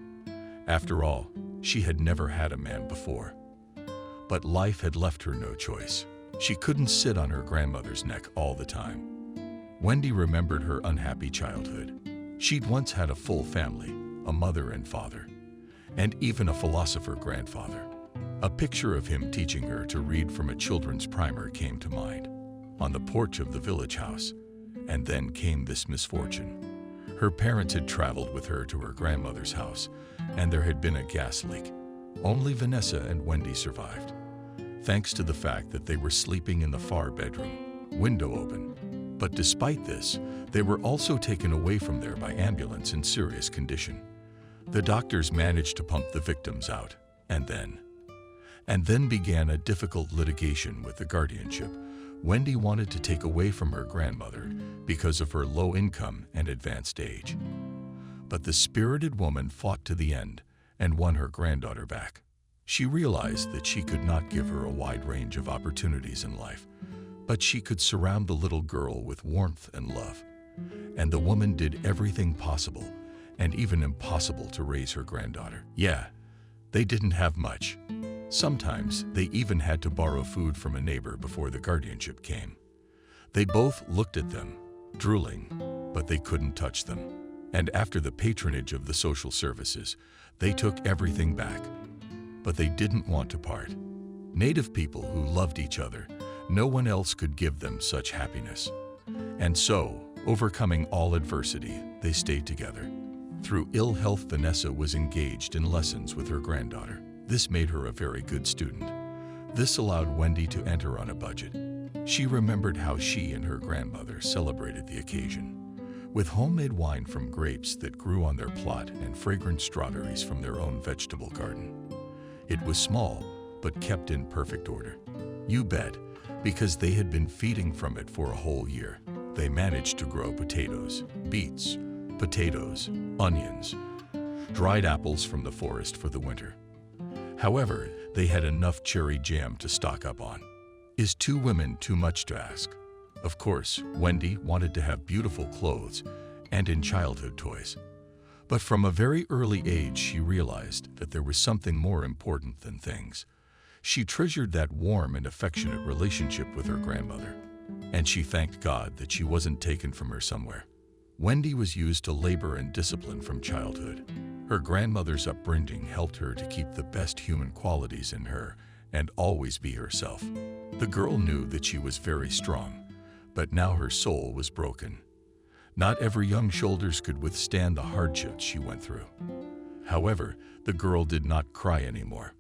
After all, she had never had a man before. But life had left her no choice. She couldn't sit on her grandmother's neck all the time. Wendy remembered her unhappy childhood. She'd once had a full family, a mother and father, and even a philosopher grandfather. A picture of him teaching her to read from a children's primer came to mind, on the porch of the village house. And then came this misfortune. Her parents had traveled with her to her grandmother's house, and there had been a gas leak. Only Vanessa and Wendy survived, thanks to the fact that they were sleeping in the far bedroom, window open. But despite this, they were also taken away from there by ambulance in serious condition. The doctors managed to pump the victims out, and then And then began a difficult litigation with the guardianship. Wendy wanted to take away from her grandmother because of her low income and advanced age. But the spirited woman fought to the end and won her granddaughter back. She realized that she could not give her a wide range of opportunities in life, but she could surround the little girl with warmth and love. And the woman did everything possible and even impossible to raise her granddaughter. Yeah, they didn't have much. Sometimes they even had to borrow food from a neighbor before the guardianship came. They both looked at them, drooling, but they couldn't touch them. And after the patronage of the social services, they took everything back. But they didn't want to part. Native people who loved each other, no one else could give them such happiness. And so, overcoming all adversity, they stayed together. Through ill health, Vanessa was engaged in lessons with her granddaughter. This made her a very good student. This allowed Wendy to enter on a budget. She remembered how she and her grandmother celebrated the occasion. With homemade wine from grapes that grew on their plot and fragrant strawberries from their own vegetable garden. It was small, but kept in perfect order. You bet, because they had been feeding from it for a whole year. They managed to grow potatoes, beets, potatoes, onions, dried apples from the forest for the winter. However, they had enough cherry jam to stock up on. Is 2 women too much to ask? Of course, Wendy wanted to have beautiful clothes and in childhood toys. But from a very early age, she realized that there was something more important than things. She treasured that warm and affectionate relationship with her grandmother. And she thanked God that she wasn't taken from her somewhere. Wendy was used to labor and discipline from childhood. Her grandmother's upbringing helped her to keep the best human qualities in her and always be herself. The girl knew that she was very strong, but now her soul was broken. Not every young shoulders could withstand the hardships she went through. However, the girl did not cry anymore,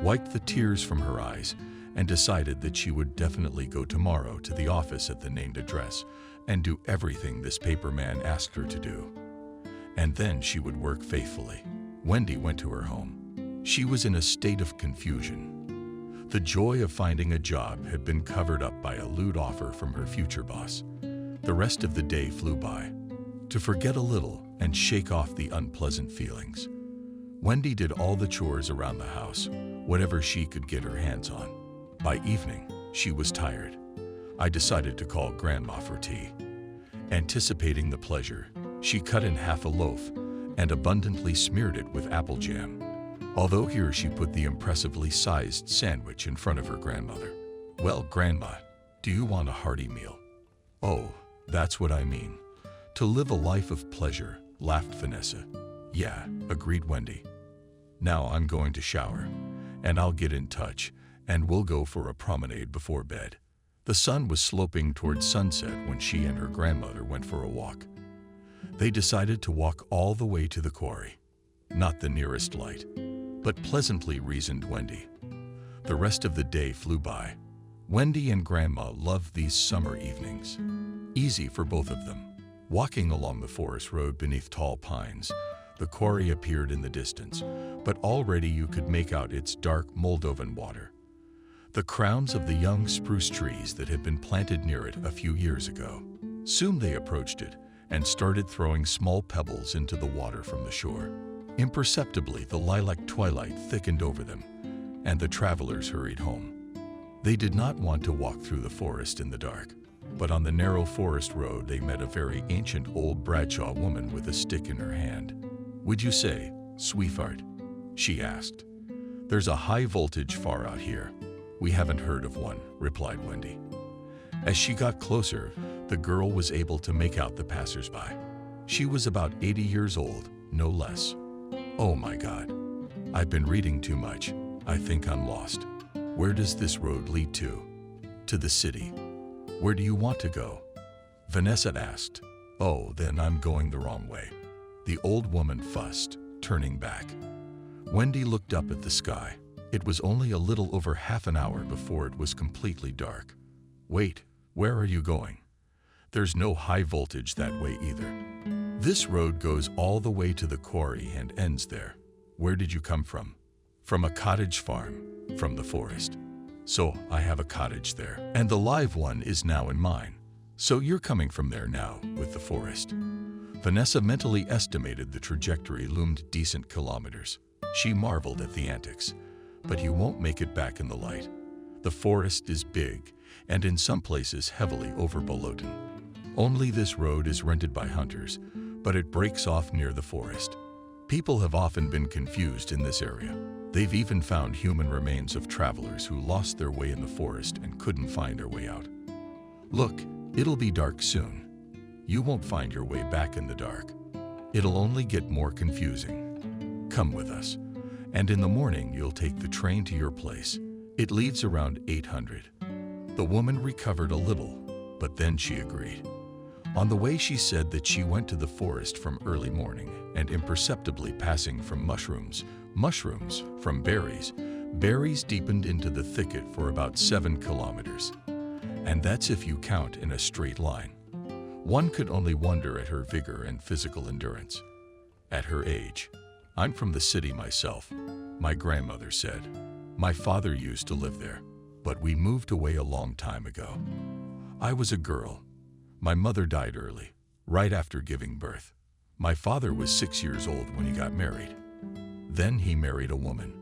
wiped the tears from her eyes, and decided that she would definitely go tomorrow to the office at the named address and do everything this paper man asked her to do. And then she would work faithfully. Wendy went to her home. She was in a state of confusion. The joy of finding a job had been covered up by a lewd offer from her future boss. The rest of the day flew by. To forget a little and shake off the unpleasant feelings, Wendy did all the chores around the house, whatever she could get her hands on. By evening, she was tired. I decided to call Grandma for tea. Anticipating the pleasure, she cut in half a loaf and abundantly smeared it with apple jam. Although here she put the impressively sized sandwich in front of her grandmother. "Well, Grandma, do you want a hearty meal?" "Oh, that's what I mean. To live a life of pleasure," laughed Vanessa. "Yeah," agreed Wendy. "Now I'm going to shower, and I'll get in touch, and we'll go for a promenade before bed." The sun was sloping towards sunset when she and her grandmother went for a walk. They decided to walk all the way to the quarry. Not the nearest light, but pleasantly, reasoned Wendy. The rest of the day flew by. Wendy and Grandma loved these summer evenings. Easy for both of them. Walking along the forest road beneath tall pines, the quarry appeared in the distance, but already you could make out its dark Moldovan water. The crowns of the young spruce trees that had been planted near it a few years ago. Soon they approached it and started throwing small pebbles into the water from the shore. Imperceptibly, the lilac twilight thickened over them, and the travelers hurried home. They did not want to walk through the forest in the dark, but on the narrow forest road they met a very ancient old Bradshaw woman with a stick in her hand. "Would you say, sweetheart?" she asked. "There's a high voltage far out here." "We haven't heard of one," replied Wendy. As she got closer, the girl was able to make out the passersby. She was about 80 years old, no less. "Oh my God. I've been reading too much. I think I'm lost. Where does this road lead to?" "To the city." "Where do you want to go?" Vanessa asked. "Oh, then I'm going the wrong way." The old woman fussed, turning back. Wendy looked up at the sky. It was only a little over half an hour before it was completely dark. "Wait, where are you going?" "There's no high voltage that way either. This road goes all the way to the quarry and ends there." "Where did you come from?" "From a cottage farm. from the forest. So I have a cottage there, and the live one is now in mine. So you're coming from there now with the forest. Vanessa mentally estimated the trajectory loomed decent kilometers. She marveled at the antics, but you won't make it back in the light. The forest is big, and in some places heavily overbolten. Only this road is rented by hunters, but it breaks off near the forest. People have often been confused in this area. They've even found human remains of travelers who lost their way in the forest and couldn't find their way out. Look, it'll be dark soon. You won't find your way back in the dark. It'll only get more confusing. Come with us, and in the morning you'll take the train to your place. It leaves around 800. The woman recovered a little, but then she agreed. On the way she said that she went to the forest from early morning and imperceptibly passing from mushrooms from berries deepened into the thicket for about 7 kilometers. And that's if you count in a straight line. One could only wonder at her vigor and physical endurance. At her age, I'm from the city myself, my grandmother said. My father used to live there, but we moved away a long time ago. I was a girl. My mother died early, right after giving birth. My father was 6 years old when he got married. Then he married a woman,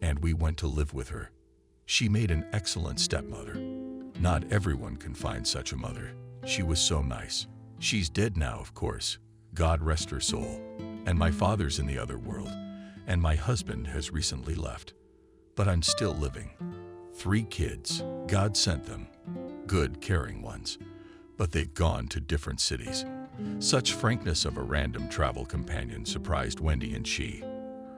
and we went to live with her. She made an excellent stepmother. Not everyone can find such a mother. She was so nice. She's dead now, of course. God rest her soul. And my father's in the other world, and my husband has recently left. But I'm still living. 3 kids. God sent them. Good, caring ones. But they've gone to different cities. Such frankness of a random travel companion surprised Wendy, and she,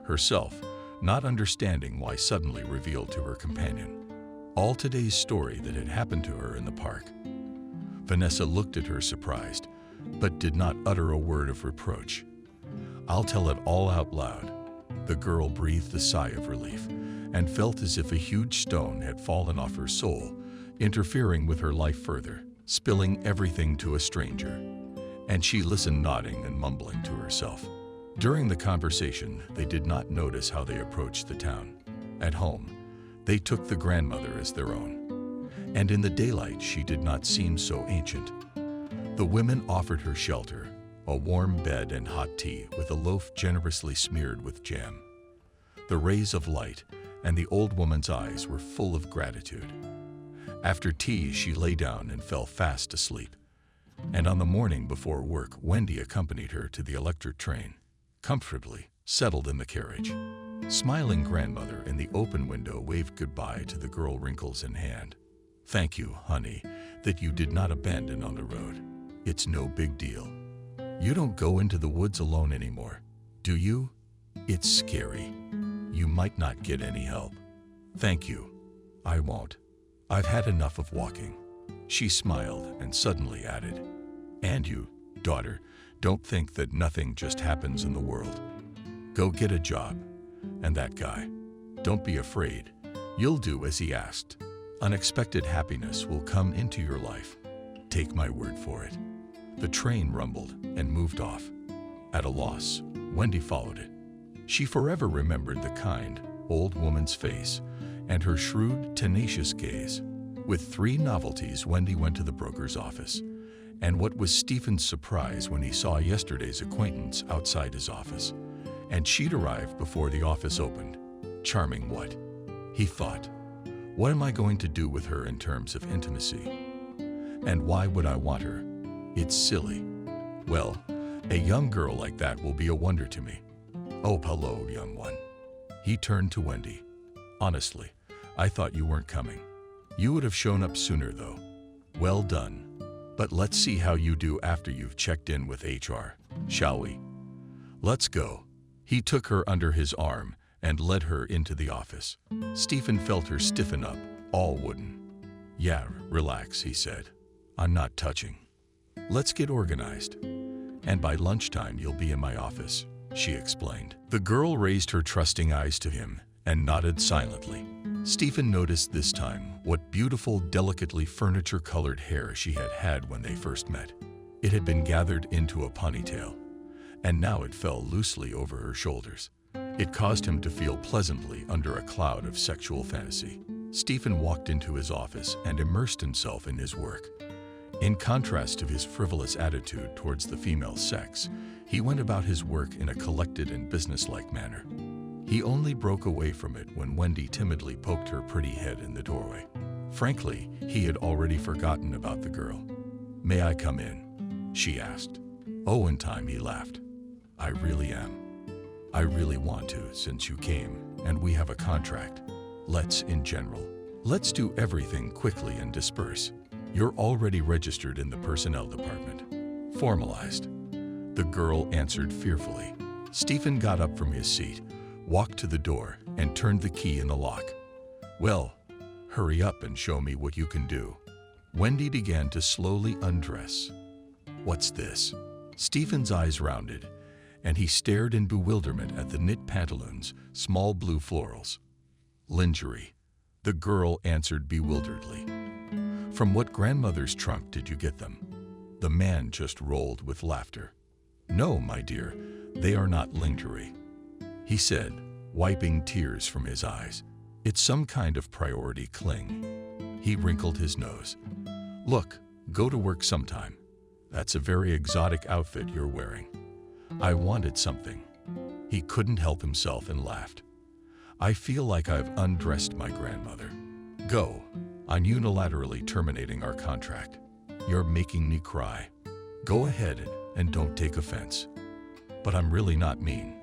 herself, not understanding why, suddenly revealed to her companion all today's story that had happened to her in the park. Vanessa looked at her surprised, but did not utter a word of reproach. I'll tell it all out loud. The girl breathed a sigh of relief and felt as if a huge stone had fallen off her soul, interfering with her life further, spilling everything to a stranger. And she listened, nodding and mumbling to herself. During the conversation, they did not notice how they approached the town. At home, they took the grandmother as their own. And in the daylight, she did not seem so ancient. The women offered her shelter, a warm bed and hot tea with a loaf generously smeared with jam. The rays of light and the old woman's eyes were full of gratitude. After tea, she lay down and fell fast asleep. And on the morning before work, Wendy accompanied her to the electric train, comfortably settled in the carriage. Smiling grandmother in the open window waved goodbye to the girl, wrinkles in hand. Thank you, honey, that you did not abandon on the road. It's no big deal. You don't go into the woods alone anymore, do you? It's scary. You might not get any help. Thank you. I won't. I've had enough of walking. She smiled and suddenly added, and you, daughter, don't think that nothing just happens in the world. Go get a job. And that guy, don't be afraid. You'll do as he asked. Unexpected happiness will come into your life. Take my word for it. The train rumbled and moved off. At a loss, Wendy followed it. She forever remembered the kind, old woman's face and her shrewd, tenacious gaze. With 3 novelties, Wendy went to the broker's office. And what was Stephen's surprise when he saw yesterday's acquaintance outside his office. And she'd arrived before the office opened. Charming what? He thought. What am I going to do with her in terms of intimacy? And why would I want her? It's silly. Well, a young girl like that will be a wonder to me. Oh, hello, young one. He turned to Wendy. Honestly, I thought you weren't coming. You would have shown up sooner, though. Well done. But let's see how you do after you've checked in with HR, shall we? Let's go. He took her under his arm and led her into the office. Stephen felt her stiffen up, all wooden. Yeah, relax, he said. I'm not touching. Let's get organized. And by lunchtime, you'll be in my office, she explained. The girl raised her trusting eyes to him and nodded silently. Stephen noticed this time what beautiful, delicately furniture-colored hair she had had when they first met. It had been gathered into a ponytail, and now it fell loosely over her shoulders. It caused him to feel pleasantly under a cloud of sexual fantasy. Stephen walked into his office and immersed himself in his work. In contrast to his frivolous attitude towards the female sex, he went about his work in a collected and businesslike manner. He only broke away from it when Wendy timidly poked her pretty head in the doorway. Frankly, he had already forgotten about the girl. "May I come in?" she asked. "Oh, in time," he laughed. "I really am. I really want to, since you came, and we have a contract. Let's do everything quickly and disperse. You're already registered in the personnel department. Formalized." The girl answered fearfully. Stephen got up from his seat, walked to the door, and turned the key in the lock. "Well, hurry up and show me what you can do." Wendy began to slowly undress. "What's this?" Stephen's eyes rounded, and he stared in bewilderment at the knit pantaloons, small blue florals. "Lingerie," the girl answered bewilderedly. "From what grandmother's trunk did you get them?" The man just rolled with laughter. "No, my dear, they are not lingerie," he said, wiping tears from his eyes. "It's some kind of priority cling." He wrinkled his nose. "Look, go to work sometime. That's a very exotic outfit you're wearing." "I wanted something." He couldn't help himself and laughed. "I feel like I've undressed my grandmother." "Go. I'm unilaterally terminating our contract. You're making me cry." "Go ahead and don't take offense. But I'm really not mean."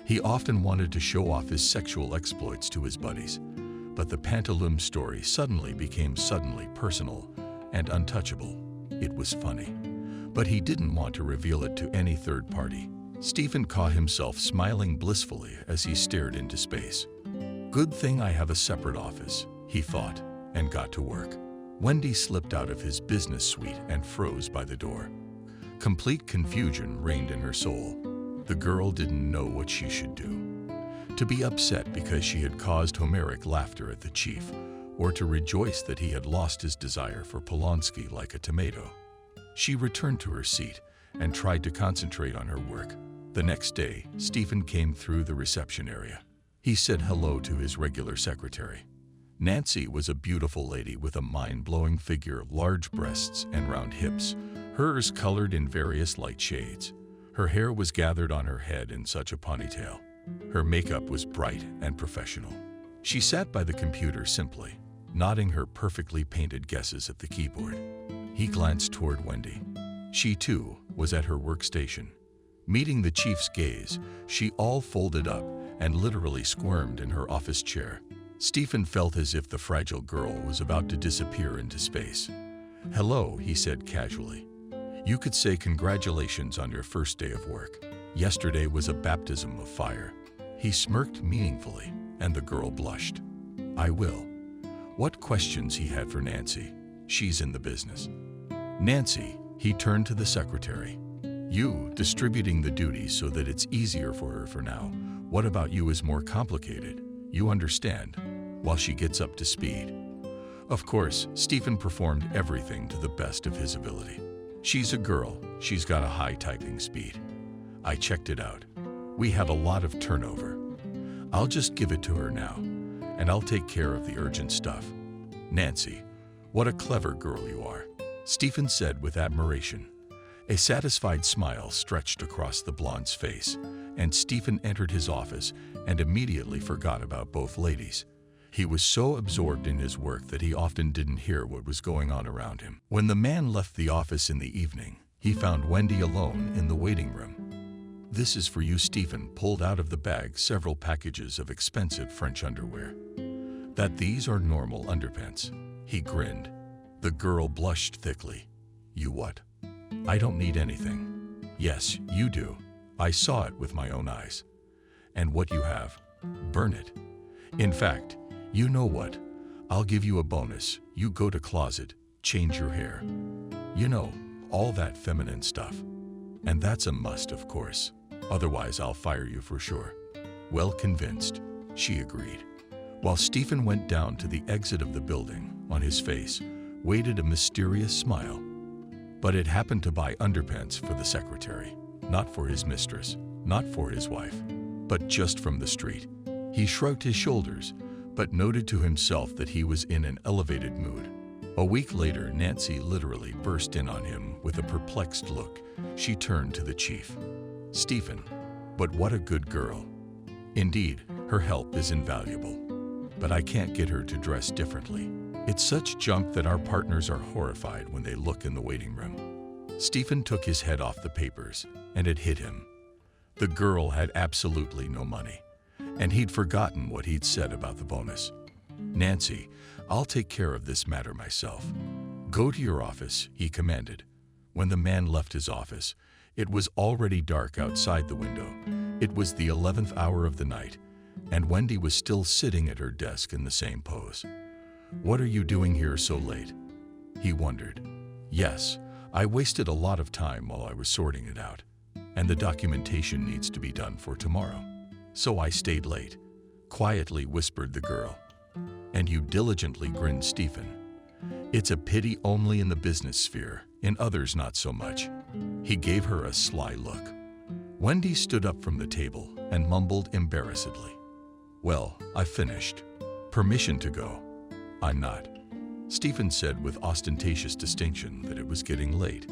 He often wanted to show off his sexual exploits to his buddies, but the pantaloon story suddenly became personal and untouchable. It was funny, but he didn't want to reveal it to any third party. Stephen caught himself smiling blissfully as he stared into space. "Good thing I have a separate office," he thought, and got to work. Wendy slipped out of his business suite and froze by the door. Complete confusion reigned in her soul. The girl didn't know what she should do. To be upset because she had caused Homeric laughter at the chief, or to rejoice that he had lost his desire for Polonsky like a tomato. She returned to her seat and tried to concentrate on her work. The next day, Stephen came through the reception area. He said hello to his regular secretary. Nancy was a beautiful lady with a mind-blowing figure, large breasts, and round hips, hers colored in various light shades. Her hair was gathered on her head in such a ponytail. Her makeup was bright and professional. She sat by the computer simply, nodding her perfectly painted guesses at the keyboard. He glanced toward Wendy. She, too, was at her workstation. Meeting the chief's gaze, she all folded up and literally squirmed in her office chair. Stephen felt as if the fragile girl was about to disappear into space. "Hello," he said casually. "You could say congratulations on your first day of work. Yesterday was a baptism of fire." He smirked meaningfully, and the girl blushed. "I will." What questions he had for Nancy. She's in the business. "Nancy," he turned to the secretary. "You distributing the duties so that it's easier for her for now. What about you is more complicated. You understand, while she gets up to speed." Of course, Stephen performed everything to the best of his ability. "She's a girl. She's got a high typing speed. I checked it out. We have a lot of turnover. I'll just give it to her now, and I'll take care of the urgent stuff." "Nancy, what a clever girl you are," Stephen said with admiration. A satisfied smile stretched across the blonde's face, and Stephen entered his office and immediately forgot about both ladies. He was so absorbed in his work that he often didn't hear what was going on around him. When the man left the office in the evening, he found Wendy alone in the waiting room. "This is for you." Stephen pulled out of the bag several packages of expensive French underwear. "That these are normal underpants?" He grinned. The girl blushed thickly. "You what?" "I don't need anything." "Yes, you do. I saw it with my own eyes." "And what you have? Burn it. In fact, you know what? I'll give you a bonus. You go to closet, change your hair. You know, all that feminine stuff. And that's a must, of course. Otherwise, I'll fire you for sure." "Well convinced," she agreed. While Stephen went down to the exit of the building, on his face waited a mysterious smile. But it happened to buy underpants for the secretary, not for his mistress, not for his wife. but just from the street. He shrugged his shoulders, but noted to himself that he was in an elevated mood. A week later, Nancy literally burst in on him with a perplexed look. She turned to the chief. "Stephen, but what a good girl. Indeed, her help is invaluable. But I can't get her to dress differently. It's such junk that our partners are horrified when they look in the waiting room." Stephen took his head off the papers, and it hit him. The girl had absolutely no money, and he'd forgotten what he'd said about the bonus. "Nancy, I'll take care of this matter myself. Go to your office," he commanded. When the man left his office, it was already dark outside the window. It was the 11th hour of the night, and Wendy was still sitting at her desk in the same pose. "What are you doing here so late?" he wondered. "Yes, I wasted a lot of time while I was sorting it out, and the documentation needs to be done for tomorrow. So I stayed late," quietly whispered the girl. "And you diligently," grinned Stephen. "It's a pity only in the business sphere, in others not so much." He gave her a sly look. Wendy stood up from the table and mumbled embarrassedly, "Well, I finished. Permission to go?" "I'm not." Stephen said with ostentatious distinction that it was getting late,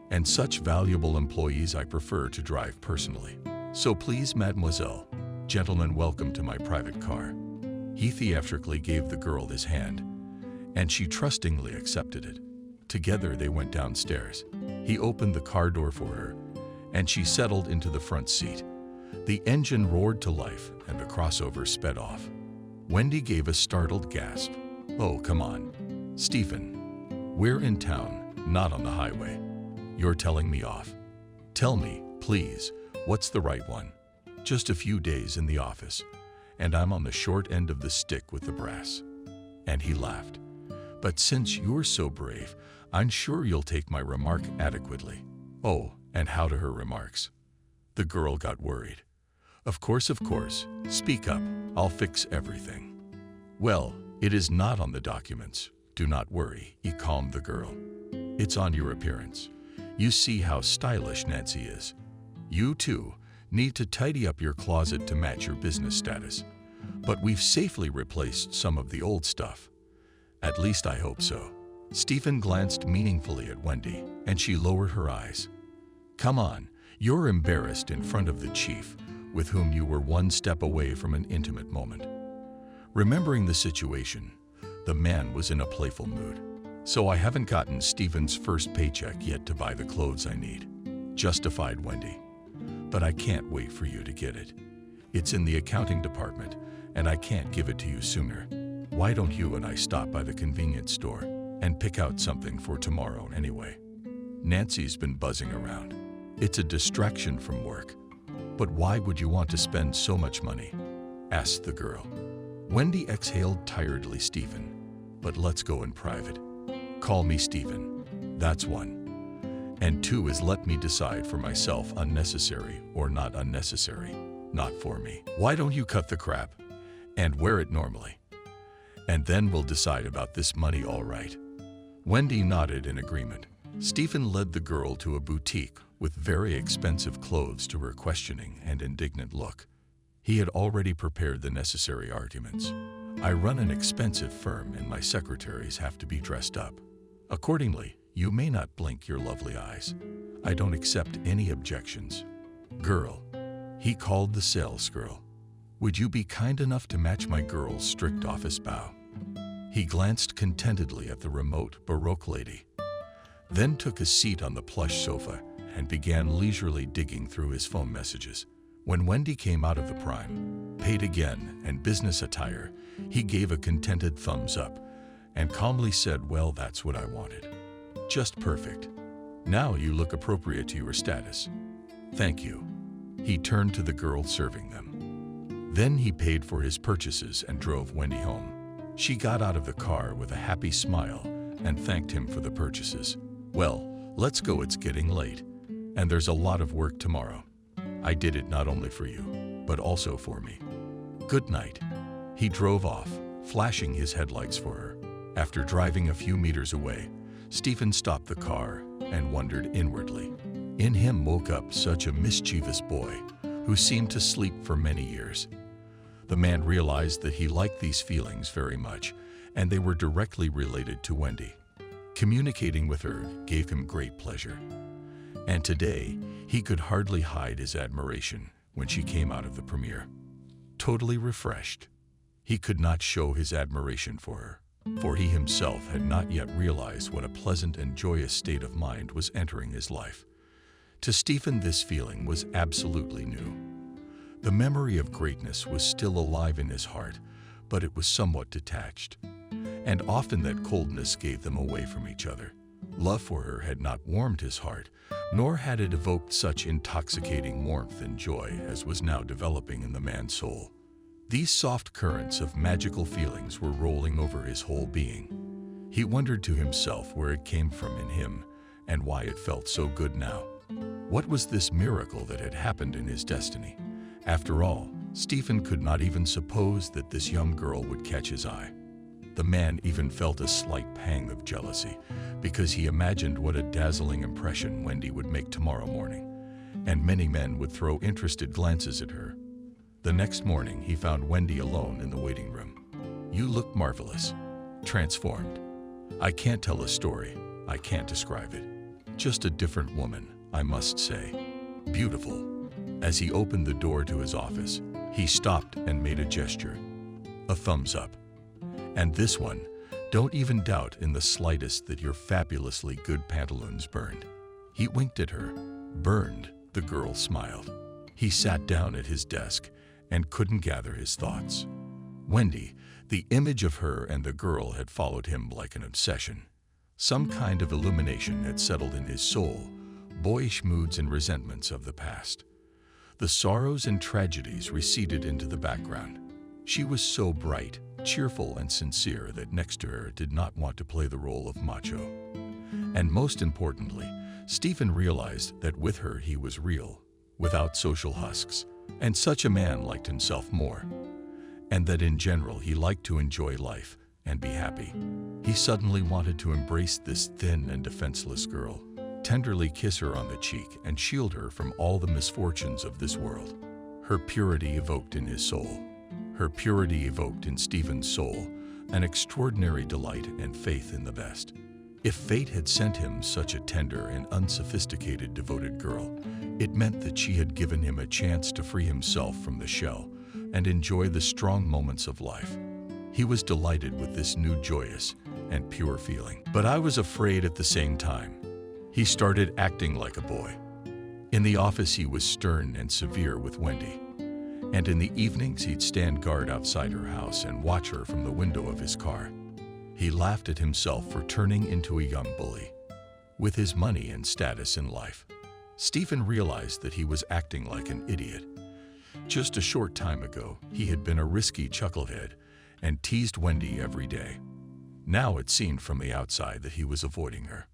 and such valuable employees I prefer to drive personally. "So please, mademoiselle, gentlemen, welcome to my private car." He theatrically gave the girl his hand, and she trustingly accepted it. Together they went downstairs. He opened the car door for her, and she settled into the front seat. The engine roared to life, and the crossover sped off. Wendy gave a startled gasp. "Oh, come on, Stephen. We're in town, not on the highway. You're telling me off. Tell me, please, what's the right one? Just a few days in the office, and I'm on the short end of the stick with the brass." And he laughed. "But since you're so brave, I'm sure you'll take my remark adequately." "Oh, and how to her remarks?" The girl got worried. Of course, speak up, I'll fix everything." "Well, it is not on the documents. Do not worry," he calmed the girl. "It's on your appearance. You see how stylish Nancy is. You, too, need to tidy up your closet to match your business status. But we've safely replaced some of the old stuff. At least I hope so." Stephen glanced meaningfully at Wendy, and she lowered her eyes. "Come on, you're embarrassed in front of the chief, with whom you were one step away from an intimate moment." Remembering the situation, the man was in a playful mood. "So I haven't gotten Stephen's first paycheck yet to buy the clothes I need," justified Wendy. "But I can't wait for you to get it. It's in the accounting department, and I can't give it to you sooner. Why don't you and I stop by the convenience store and pick out something for tomorrow anyway? Nancy's been buzzing around. It's a distraction from work." "But why would you want to spend so much money?" asked the girl. Wendy exhaled tiredly. "Stephen, but let's go in private. Call me Stephen. That's one. And two is let me decide for myself, unnecessary or not unnecessary. Not for me. Why don't you cut the crap and wear it normally? And then we'll decide about this money, all right?" Wendy nodded in agreement. Stephen led the girl to a boutique with very expensive clothes to her questioning and indignant look. He had already prepared the necessary arguments. "I run an expensive firm and my secretaries have to be dressed up. Accordingly, you may not blink your lovely eyes. I don't accept any objections. Girl," he called the salesgirl, "would you be kind enough to match my girl's strict office bow?" He glanced contentedly at the remote Baroque lady, then took a seat on the plush sofa and began leisurely digging through his phone messages. When Wendy came out of the prime, paid again, and business attire, he gave a contented thumbs up and calmly said, "Well, that's what I wanted. Just perfect. Now you look appropriate to your status. Thank you." He turned to the girl serving them. Then he paid for his purchases and drove Wendy home. She got out of the car with a happy smile and thanked him for the purchases. "Well, let's go, it's getting late, and there's a lot of work tomorrow. I did it not only for you, but also for me. Good night." He drove off, flashing his headlights for her. After driving a few meters away, Stephen stopped the car and wondered inwardly. In him woke up such a mischievous boy who seemed to sleep for many years. The man realized that he liked these feelings very much, and they were directly related to Wendy. Communicating with her gave him great pleasure. And today, he could hardly hide his admiration when she came out of the premiere. Totally refreshed, he could not show his admiration for her, for he himself had not yet realized what a pleasant and joyous state of mind was entering his life. To Stephen, this feeling was absolutely new. The memory of greatness was still alive in his heart, but it was somewhat detached. And often that coldness gave them away from each other. Love for her had not warmed his heart, nor had it evoked such intoxicating warmth and joy as was now developing in the man's soul. These soft currents of magical feelings were rolling over his whole being. He wondered to himself where it came from in him and why it felt so good now. What was this miracle that had happened in his destiny? After all, Stephen could not even suppose that this young girl would catch his eye. The man even felt a slight pang of jealousy because he imagined what a dazzling impression Wendy would make tomorrow morning, and many men would throw interested glances at her. The next morning, he found Wendy alone in the waiting room. "You look marvelous, transformed. I can't tell a story, I can't describe it. Just a different woman, I must say. Beautiful." As he opened the door to his office, he stopped and made a gesture. A thumbs up. "And this one, don't even doubt in the slightest that your fabulously good pantaloons burned." He winked at her. "Burned," the girl smiled. He sat down at his desk and couldn't gather his thoughts. Wendy, the image of her and the girl had followed him like an obsession. Some kind of illumination had settled in his soul, boyish moods and resentments of the past. The sorrows and tragedies receded into the background. She was so bright, cheerful, and sincere that next to her did not want to play the role of macho. And most importantly, Stephen realized that with her he was real, without social husks, and such a man liked himself more. And that in general he liked to enjoy life and be happy. He suddenly wanted to embrace this thin and defenseless girl, tenderly kiss her on the cheek and shield her from all the misfortunes of this world. Her purity evoked in his soul. Her purity evoked in Stephen's soul an extraordinary delight and faith in the best. If fate had sent him such a tender and unsophisticated devoted girl, it meant that she had given him a chance to free himself from the shell and enjoy the strong moments of life. He was delighted with this new joyous and pure feeling. But I was afraid at the same time. He started acting like a boy. In the office he was stern and severe with Wendy, and in the evenings he'd stand guard outside her house and watch her from the window of his car. He laughed at himself for turning into a young bully. With his money and status in life, Stephen realized that he was acting like an idiot. Just a short time ago, he had been a risky chucklehead and teased Wendy every day. Now it seemed from the outside that he was avoiding her.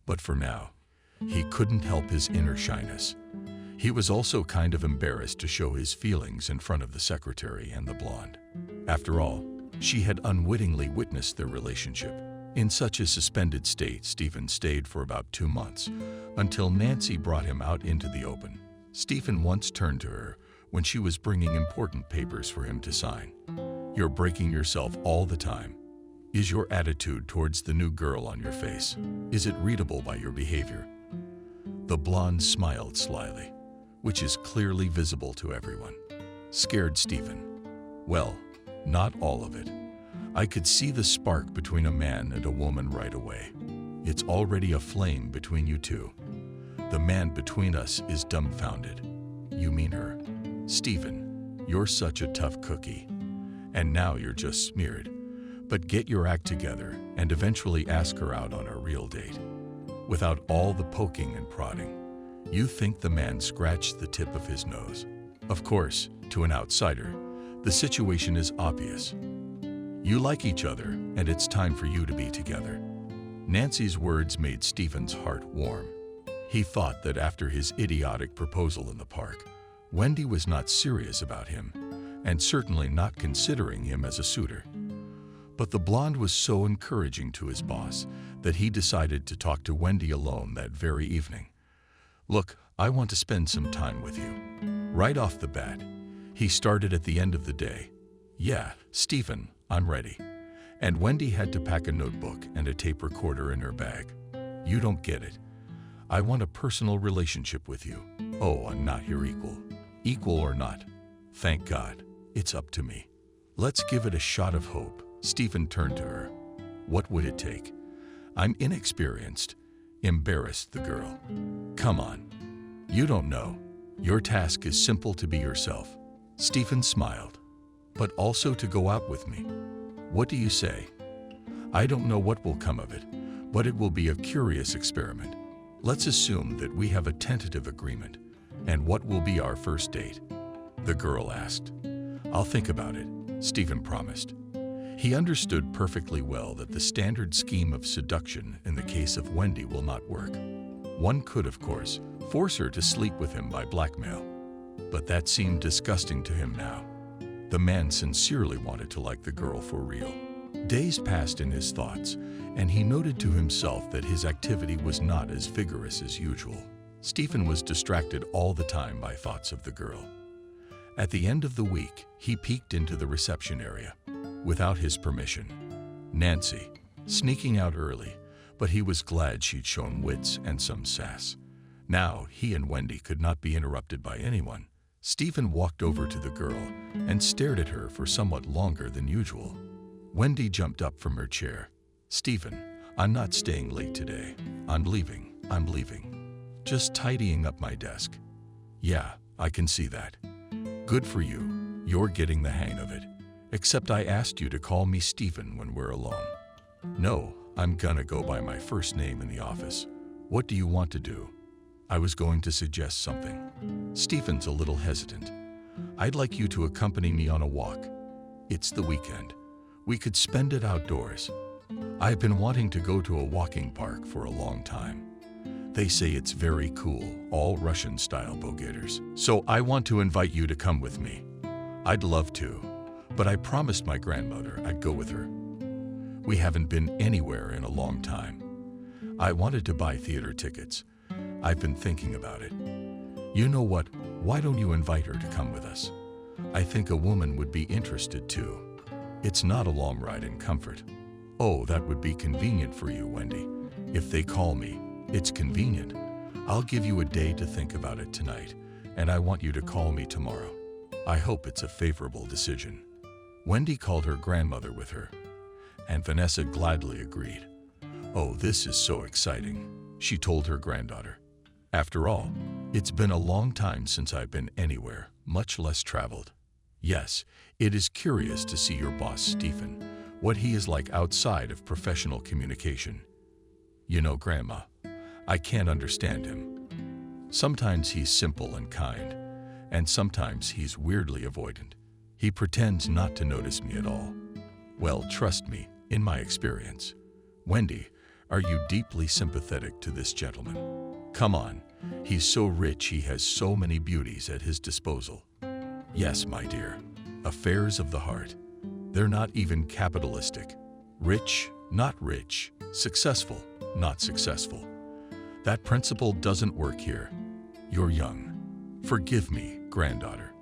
But for now, he couldn't help his inner shyness. He was also kind of embarrassed to show his feelings in front of the secretary and the blonde. After all, she had unwittingly witnessed their relationship. In such a suspended state, Stephen stayed for about 2 months, until Nancy brought him out into the open. Stephen once turned to her when she was bringing important papers for him to sign. "You're breaking yourself all the time. Is your attitude towards the new girl on your face? Is it readable by your behavior?" The blonde smiled slyly, which is clearly visible to everyone. Scared Stephen. "Well, not all of it. I could see the spark between a man and a woman right away. It's already a flame between you two. The man between us is dumbfounded." "You mean her?" "Stephen, you're such a tough cookie. And now you're just smeared. But get your act together and eventually ask her out on a real date. Without all the poking and prodding. You think the man scratched the tip of his nose. Of course, to an outsider, the situation is obvious. You like each other, and it's time for you to be together." Nancy's words made Stephen's heart warm. He thought that after his idiotic proposal in the park, Wendy was not serious about him, and certainly not considering him as a suitor. But the blonde was so encouraging to his boss that he decided to talk to Wendy alone that very evening. "Look, I want to spend some time with you. Right off the bat, he started at the end of the day. "Yeah, Stephen, I'm ready." And Wendy had to pack a notebook and a tape recorder in her bag. "You don't get it. I want a personal relationship with you. Oh, I'm not your equal. Equal or not, thank God, it's up to me. Let's give it a shot of hope." Stephen turned to her. "What would it take?" "I'm inexperienced," embarrassed the girl. "Come on. You don't know. Your task is simple: to be yourself." Stephen smiled. "But also to go out with me. What do you say?" "I don't know what will come of it, but it will be a curious experiment. Let's assume that we have a tentative agreement. And what will be our first date?" the girl asked. "I'll think about it," Stephen promised. He understood perfectly well that the standard scheme of seduction in the case of Wendy will not work. One could, of course, force her to sleep with him by blackmail. But that seemed disgusting to him now. The man sincerely wanted to like the girl for real. Days passed in his thoughts, and he noted to himself that his activity was not as vigorous as usual. Stephen was distracted all the time by thoughts of the girl. At the end of the week, he peeked into the reception area. Without his permission. Nancy, sneaking out early, but he was glad she'd shown wits and some sass. Now he and Wendy could not be interrupted by anyone. Stephen walked over to the girl and stared at her for somewhat longer than usual. Wendy jumped up from her chair. "Stephen, I'm not staying late today. I'm leaving. Just tidying up my desk." "Yeah, I can see that. Good for you. You're getting the hang of it. Except I asked you to call me Stephen when we're alone." "No, I'm gonna go by my first name in the office. What do you want to do?" "I was going to suggest something." Stephen's a little hesitant. "I'd like you to accompany me on a walk. It's the weekend. We could spend it outdoors. I've been wanting to go to a walking park for a long time. They say it's very cool, all Russian-style go-getters. So I want to invite you to come with me." "I'd love to, but I promised my grandmother I'd go with her. We haven't been anywhere in a long time. I wanted to buy theater tickets. I've been thinking about it. You know what? Why don't you invite her to come with us? I think a woman would be interested too. It's not a long ride in comfort." "Oh, that would be convenient for you, Wendy. If they call me, it's convenient. I'll give you a day to think about it tonight, and I want you to call me tomorrow. I hope it's a favorable decision." Wendy called her grandmother with her, and Vanessa gladly agreed. "Oh, this is so exciting," she told her granddaughter. "After all, it's been a long time since I've been anywhere, much less traveled. Yes, it is curious to see your boss, Stephen, what he is like outside of professional communication. You know, Grandma, I can't understand him. Sometimes he's simple and kind, and sometimes he's weirdly avoidant. He pretends not to notice me at all. Well, trust me, in my experience. Wendy, are you deeply sympathetic to this gentleman? Come on, he's so rich, he has so many beauties at his disposal." "Yes, my dear, affairs of the heart. They're not even capitalistic. Rich, not rich. Successful, not successful. That principle doesn't work here. You're young. Forgive me, granddaughter.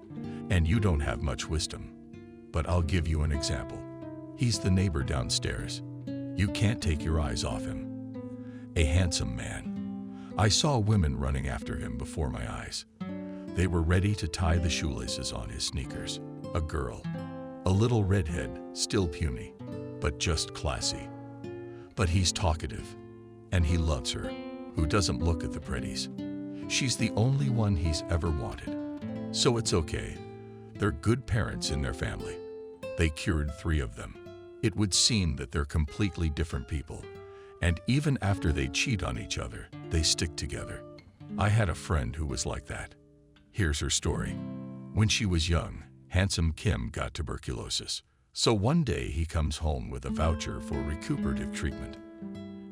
And you don't have much wisdom. But I'll give you an example. He's the neighbor downstairs. You can't take your eyes off him. A handsome man. I saw women running after him before my eyes. They were ready to tie the shoelaces on his sneakers. A girl. A little redhead, still puny, but just classy. But he's talkative, and he loves her, who doesn't look at the pretties. She's the only one he's ever wanted. So it's okay. They're good parents in their family. They cured 3 of them. It would seem that they're completely different people, and even after they cheat on each other, they stick together. I had a friend who was like that. Here's her story. When she was young, handsome Kim got tuberculosis. So one day he comes home with a voucher for recuperative treatment.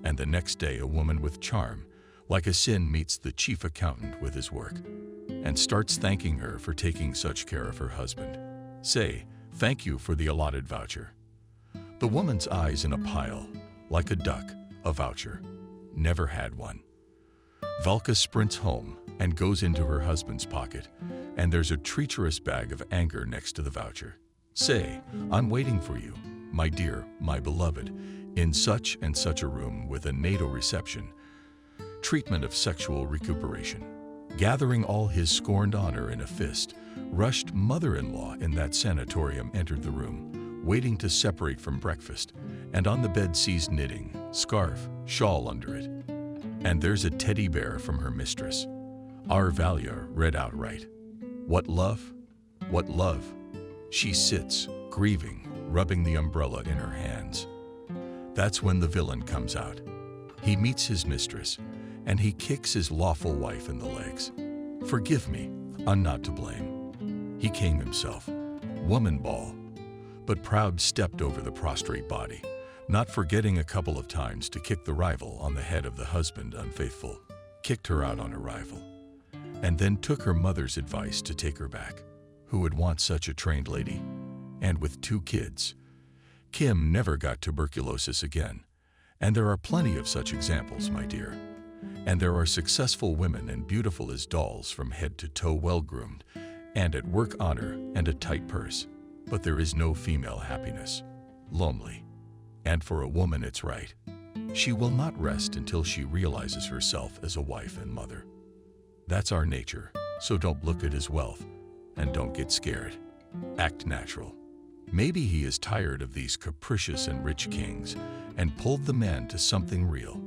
And the next day a woman with charm, like a sin, meets the chief accountant with his work and starts thanking her for taking such care of her husband. Say, thank you for the allotted voucher. The woman's eyes in a pile, like a duck, a voucher. Never had one. Valka sprints home, and goes into her husband's pocket, and there's a treacherous bag of anger next to the voucher. Say, "I'm waiting for you, my dear, my beloved, in such and such a room with a NATO reception, treatment of sexual recuperation." Gathering all his scorned honor in a fist, rushed mother-in-law in that sanatorium entered the room, waiting to separate from breakfast, and on the bed sees knitting, scarf, shawl under it. And there's a teddy bear from her mistress. Our Valia read outright. What love? What love? She sits, grieving, rubbing the umbrella in her hands. That's when the villain comes out. He meets his mistress, and he kicks his lawful wife in the legs. "Forgive me, I'm not to blame." He came himself, woman ball, but proud stepped over the prostrate body, not forgetting a couple of times to kick the rival on the head of the husband unfaithful, kicked her out on arrival, and then took her mother's advice to take her back. Who would want such a trained lady? And with 2 kids. Kim never got tuberculosis again, and there are plenty of such examples, my dear. And there are successful women and beautiful as dolls from head to toe, well-groomed, and at work honor and a tight purse. But there is no female happiness. Lonely. And for a woman it's right. She will not rest until she realizes herself as a wife and mother. That's our nature, so don't look at his wealth, and don't get scared. Act natural. Maybe he is tired of these capricious and rich kings and pulled the man to something real.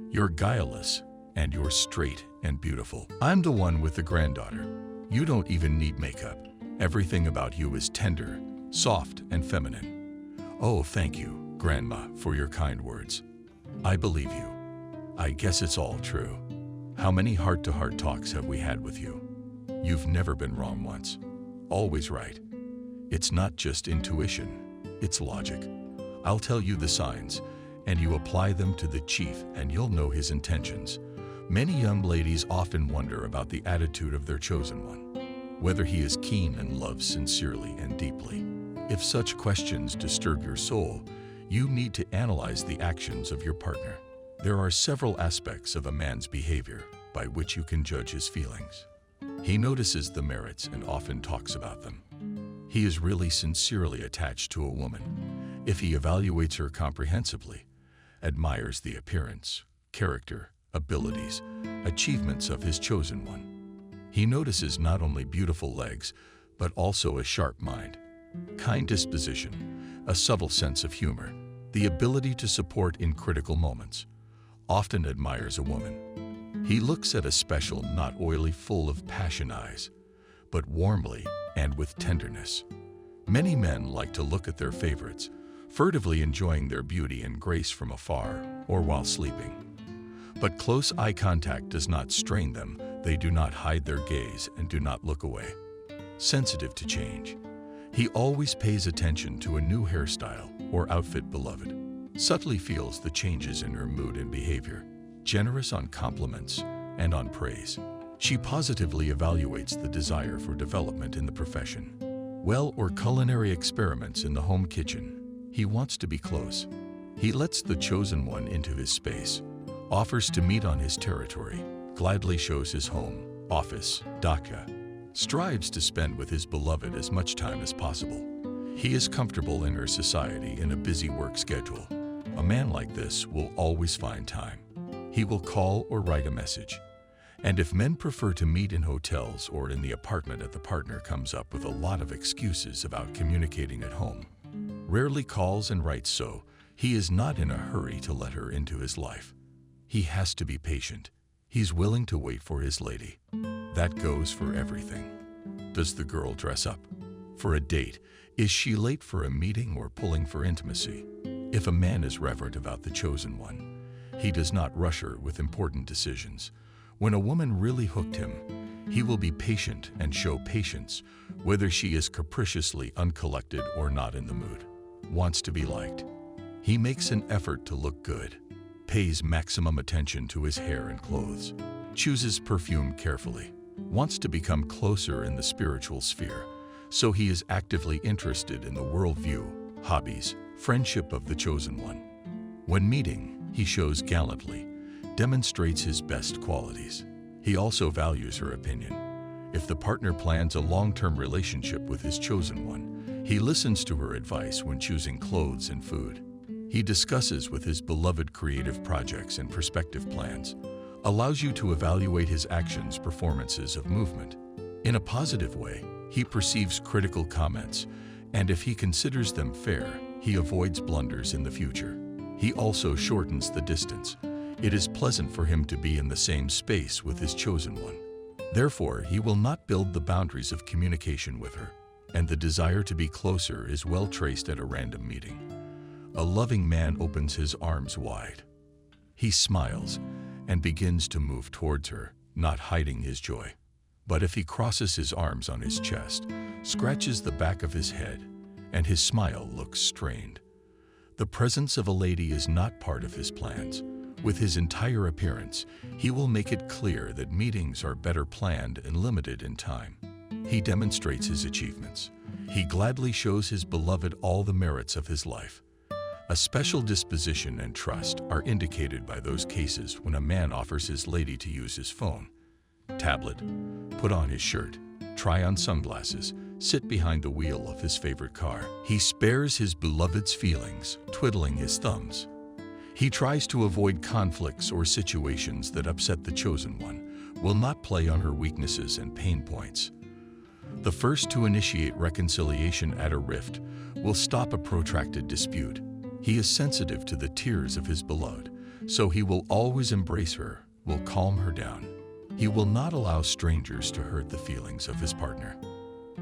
You're guileless, and you're straight and beautiful. I'm the one with the granddaughter. You don't even need makeup. Everything about you is tender, soft, and feminine. Oh, thank you, Grandma, for your kind words. I believe you. I guess it's all true. How many heart-to-heart talks have we had with you? You've never been wrong once. Always right. It's not just intuition, it's logic. I'll tell you the signs, and you apply them to the chief and you'll know his intentions. Many young ladies often wonder about the attitude of their chosen one, whether he is keen and loves sincerely and deeply. If such questions disturb your soul, you need to analyze the actions of your partner. There are several aspects of a man's behavior by which you can judge his feelings. He notices the merits and often talks about them. He is really sincerely attached to a woman if he evaluates her comprehensively, admires the appearance, character, abilities, achievements of his chosen one. He notices not only beautiful legs, but also a sharp mind, kind disposition, a subtle sense of humor, the ability to support in critical moments. Often admires a woman. He looks at a special, not oily, full of passion eyes, but warmly and with tenderness. Many men like to look at their favorites, furtively enjoying their beauty and grace from afar or while sleeping. But close eye contact does not strain them. They do not hide their gaze and do not look away. Sensitive to change. He always pays attention to a new hairstyle or outfit beloved. Subtly feels the changes in her mood and behavior. Generous on compliments and on praise. She positively evaluates the desire for development in the profession. Well, or culinary experiments in the home kitchen. He wants to be close. He lets the chosen one into his space, offers to meet on his territory, gladly shows his home, office, dacha, strives to spend with his beloved as much time as possible. He is comfortable in her society in a busy work schedule. A man like this will always find time. He will call or write a message. And if men prefer to meet in hotels or in the apartment the partner comes up with a lot of excuses about communicating at home. Rarely calls and writes, so he is not in a hurry to let her into his life. He has to be patient. He's willing to wait for his lady. That goes for everything. Does the girl dress up for a date? Is she late for a meeting or pulling for intimacy? If a man is reverent about the chosen one, he does not rush her with important decisions. When a woman really hooked him, he will be patient and show patience, whether she is capriciously uncollected or not in the mood. Wants to be liked. He makes an effort to look good, pays maximum attention to his hair and clothes, chooses perfume carefully, wants to become closer in the spiritual sphere, so he is actively interested in the worldview, hobbies, friendship of the chosen one. When meeting, he shows gallantly, demonstrates his best qualities. He also values her opinion. If the partner plans a long-term relationship with his chosen one, he listens to her advice when choosing clothes and food. He discusses with his beloved creative projects and prospective plans, allows you to evaluate his actions, performances of movement. In a positive way, he perceives critical comments, and if he considers them fair, he avoids blunders in the future. He also shortens the distance. It is pleasant for him to be in the same space with his chosen one. Therefore, he will not build the boundaries of communication with her, and the desire to be closer is well traced at a random meeting. A loving man opens his arms wide. He smiles and begins to move towards her, not hiding his joy. But if he crosses his arms on his chest, scratches the back of his head, and his smile looks strained, the presence of a lady is not part of his plans. With his entire appearance, he will make it clear that meetings are better planned and limited in time. He demonstrates his achievements. He gladly shows his beloved all the merits of his life. A special disposition and trust are indicated by those cases when a man offers his lady to use his phone, tablet, put on his shirt, try on sunglasses, sit behind the wheel of his favorite car. He spares his beloved's feelings, twiddling his thumbs. He tries to avoid conflicts or situations that upset the chosen one, will not play on her weaknesses and pain points. The first to initiate reconciliation at a rift will stop a protracted dispute. He is sensitive to the tears of his beloved, so he will always embrace her, will calm her down. He will not allow strangers to hurt the feelings of his partner.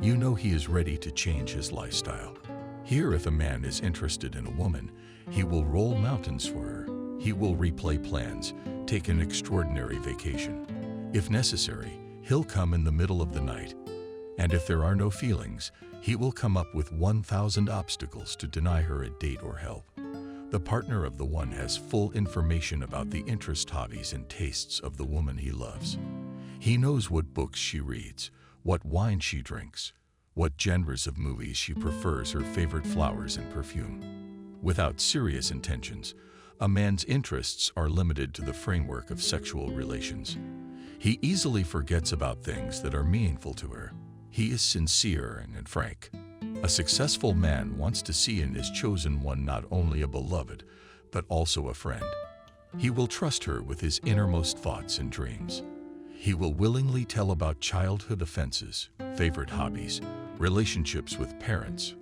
You know he is ready to change his lifestyle. Here, if a man is interested in a woman, he will roll mountains for her. He will replay plans, take an extraordinary vacation. If necessary, he'll come in the middle of the night. And if there are no feelings, he will come up with 1,000 obstacles to deny her a date or help. The partner of the one has full information about the interests, hobbies, and tastes of the woman he loves. He knows what books she reads, what wine she drinks, what genres of movies she prefers, her favorite flowers and perfume. Without serious intentions, a man's interests are limited to the framework of sexual relations. He easily forgets about things that are meaningful to her. He is sincere and frank. A successful man wants to see in his chosen one not only a beloved, but also a friend. He will trust her with his innermost thoughts and dreams. He will willingly tell about childhood offenses, favorite hobbies, relationships with parents,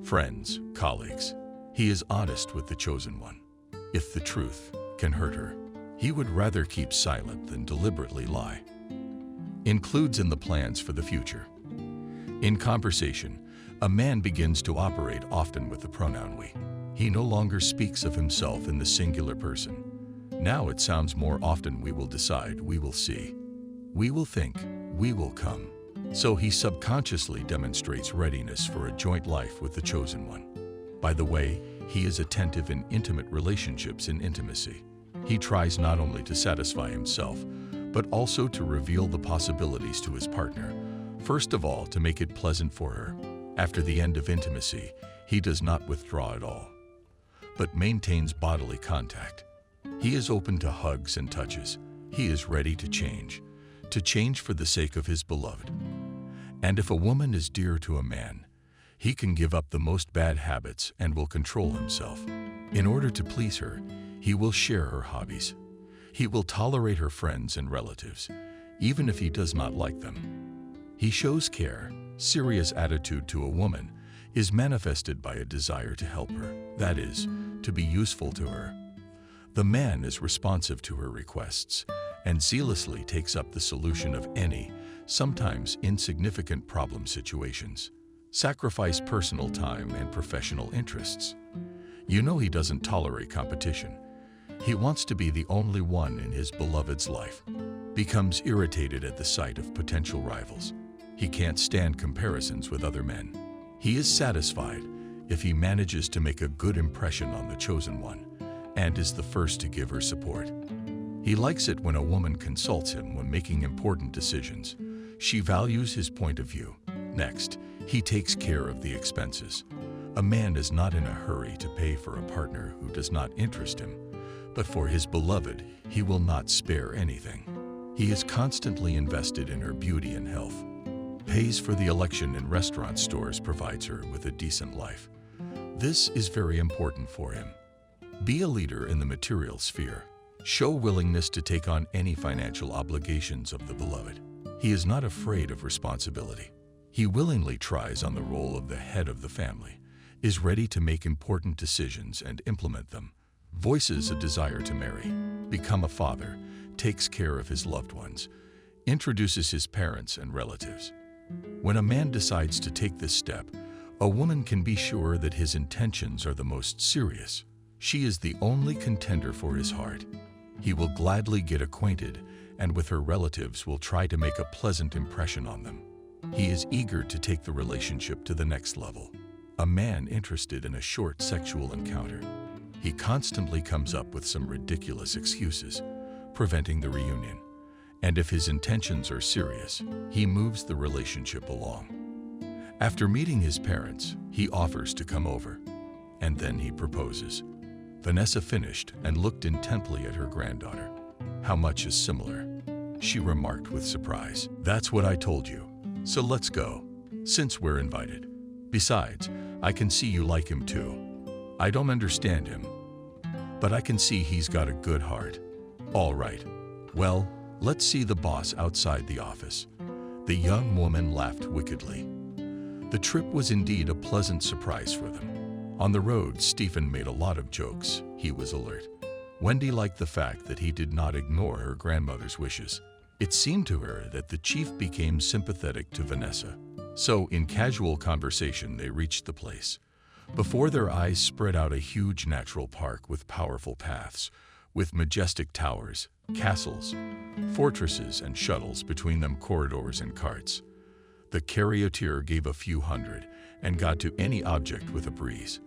friends, colleagues. He is honest with the chosen one. If the truth can hurt her, he would rather keep silent than deliberately lie. Includes in the plans for the future. In conversation, a man begins to operate often with the pronoun we. He no longer speaks of himself in the singular person. Now it sounds more often we will decide, we will see, we will think, we will come. So he subconsciously demonstrates readiness for a joint life with the chosen one. By the way, he is attentive in intimate relationships and intimacy. He tries not only to satisfy himself, but also to reveal the possibilities to his partner. First of all, to make it pleasant for her. After the end of intimacy, he does not withdraw at all, but maintains bodily contact. He is open to hugs and touches. He is ready to change for the sake of his beloved. And if a woman is dear to a man, he can give up the most bad habits and will control himself. In order to please her, he will share her hobbies. He will tolerate her friends and relatives, even if he does not like them. He shows care. Serious attitude to a woman is manifested by a desire to help her, that is, to be useful to her. The man is responsive to her requests and zealously takes up the solution of any, sometimes insignificant problem situations. Sacrifice personal time and professional interests. You know he doesn't tolerate competition. He wants to be the only one in his beloved's life. Becomes irritated at the sight of potential rivals. He can't stand comparisons with other men. He is satisfied if he manages to make a good impression on the chosen one and is the first to give her support. He likes it when a woman consults him when making important decisions. She values his point of view. Next, he takes care of the expenses. A man is not in a hurry to pay for a partner who does not interest him, but for his beloved, he will not spare anything. He is constantly invested in her beauty and health, pays for the election in restaurant stores, provides her with a decent life. This is very important for him. Be a leader in the material sphere. Show willingness to take on any financial obligations of the beloved. He is not afraid of responsibility. He willingly tries on the role of the head of the family, is ready to make important decisions and implement them, voices a desire to marry, become a father, takes care of his loved ones, introduces his parents and relatives. When a man decides to take this step, a woman can be sure that his intentions are the most serious. She is the only contender for his heart. He will gladly get acquainted, and with her relatives will try to make a pleasant impression on them. He is eager to take the relationship to the next level. A man interested in a short sexual encounter. He constantly comes up with some ridiculous excuses, preventing the reunion. And if his intentions are serious, he moves the relationship along. After meeting his parents, he offers to come over, and then he proposes. Vanessa finished and looked intently at her granddaughter. "How much is similar?" she remarked with surprise. "That's what I told you. So let's go, since we're invited. Besides, I can see you like him too. I don't understand him, but I can see he's got a good heart. All right. Well, let's see the boss outside the office." The young woman laughed wickedly. The trip was indeed a pleasant surprise for them. On the road, Stephen made a lot of jokes. He was alert. Wendy liked the fact that he did not ignore her grandmother's wishes. It seemed to her that the chief became sympathetic to Vanessa. So, in casual conversation, they reached the place. Before their eyes spread out a huge natural park with powerful paths, with majestic towers, castles, fortresses, and shuttles between them, corridors and carts. The charioteer gave a few hundred and got to any object with a breeze.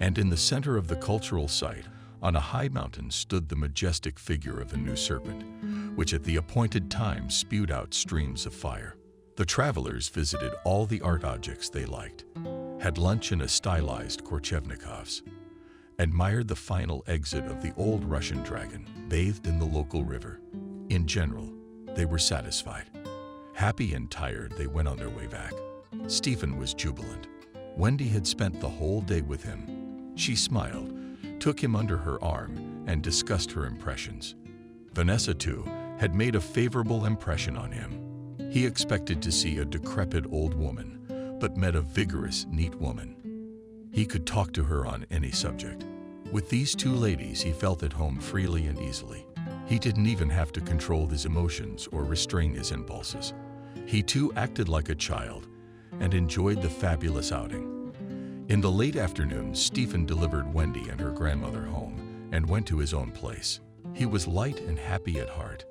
And in the center of the cultural site, on a high mountain, stood the majestic figure of a new serpent, which at the appointed time spewed out streams of fire. The travelers visited all the art objects they liked, had lunch in a stylized Korchevnikov's, admired the final exit of the old Russian dragon, bathed in the local river. In general, they were satisfied. Happy and tired, they went on their way back. Stephen was jubilant. Wendy had spent the whole day with him. She smiled, took him under her arm, and discussed her impressions. Vanessa, too, had made a favorable impression on him. He expected to see a decrepit old woman, but met a vigorous, neat woman. He could talk to her on any subject. With these two ladies, he felt at home freely and easily. He didn't even have to control his emotions or restrain his impulses. He too acted like a child and enjoyed the fabulous outing. In the late afternoon, Stephen delivered Wendy and her grandmother home and went to his own place. He was light and happy at heart.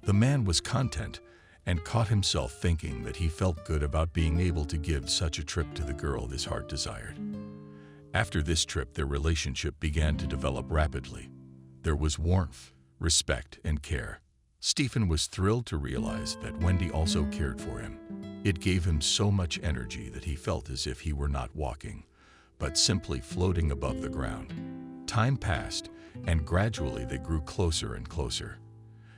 The man was content and caught himself thinking that he felt good about being able to give such a trip to the girl his heart desired. After this trip, their relationship began to develop rapidly. There was warmth, respect, and care. Stephen was thrilled to realize that Wendy also cared for him. It gave him so much energy that he felt as if he were not walking, but simply floating above the ground. Time passed, and gradually they grew closer and closer.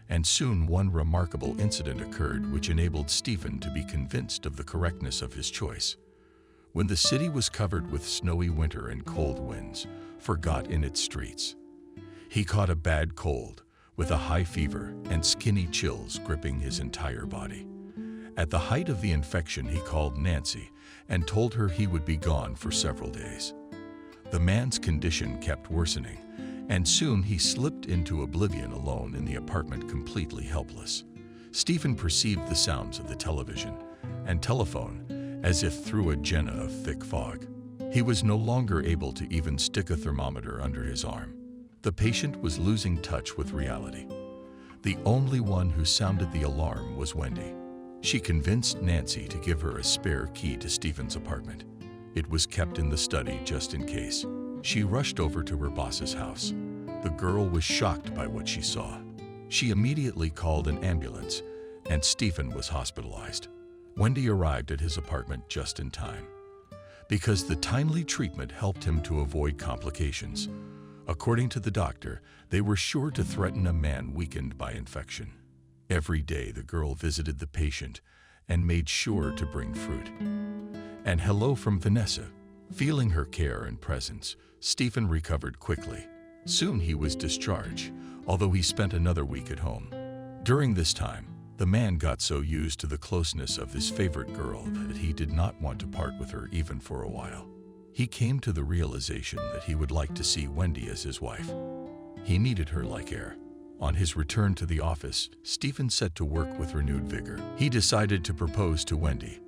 And soon one remarkable incident occurred which enabled Stephen to be convinced of the correctness of his choice. When the city was covered with snowy winter and cold winds, forgot in its streets, he caught a bad cold, with a high fever and skinny chills gripping his entire body. At the height of the infection, he called Nancy and told her he would be gone for several days. The man's condition kept worsening, and soon he slipped into oblivion alone in the apartment, completely helpless. Stephen perceived the sounds of the television and telephone as if through a jenna of thick fog. He was no longer able to even stick a thermometer under his arm. The patient was losing touch with reality. The only one who sounded the alarm was Wendy. She convinced Nancy to give her a spare key to Stephen's apartment. It was kept in the study just in case. She rushed over to her boss's house. The girl was shocked by what she saw. She immediately called an ambulance, and Stephen was hospitalized. Wendy arrived at his apartment just in time, because the timely treatment helped him to avoid complications. According to the doctor, they were sure to threaten a man weakened by infection. Every day the girl visited the patient and made sure to bring fruit. And hello from Vanessa. Feeling her care and presence, Stephen recovered quickly. Soon he was discharged, although he spent another week at home. During this time, the man got so used to the closeness of his favorite girl that he did not want to part with her even for a while. He came to the realization that he would like to see Wendy as his wife. He needed her like air. On his return to the office, Stephen set to work with renewed vigor. He decided to propose to Wendy.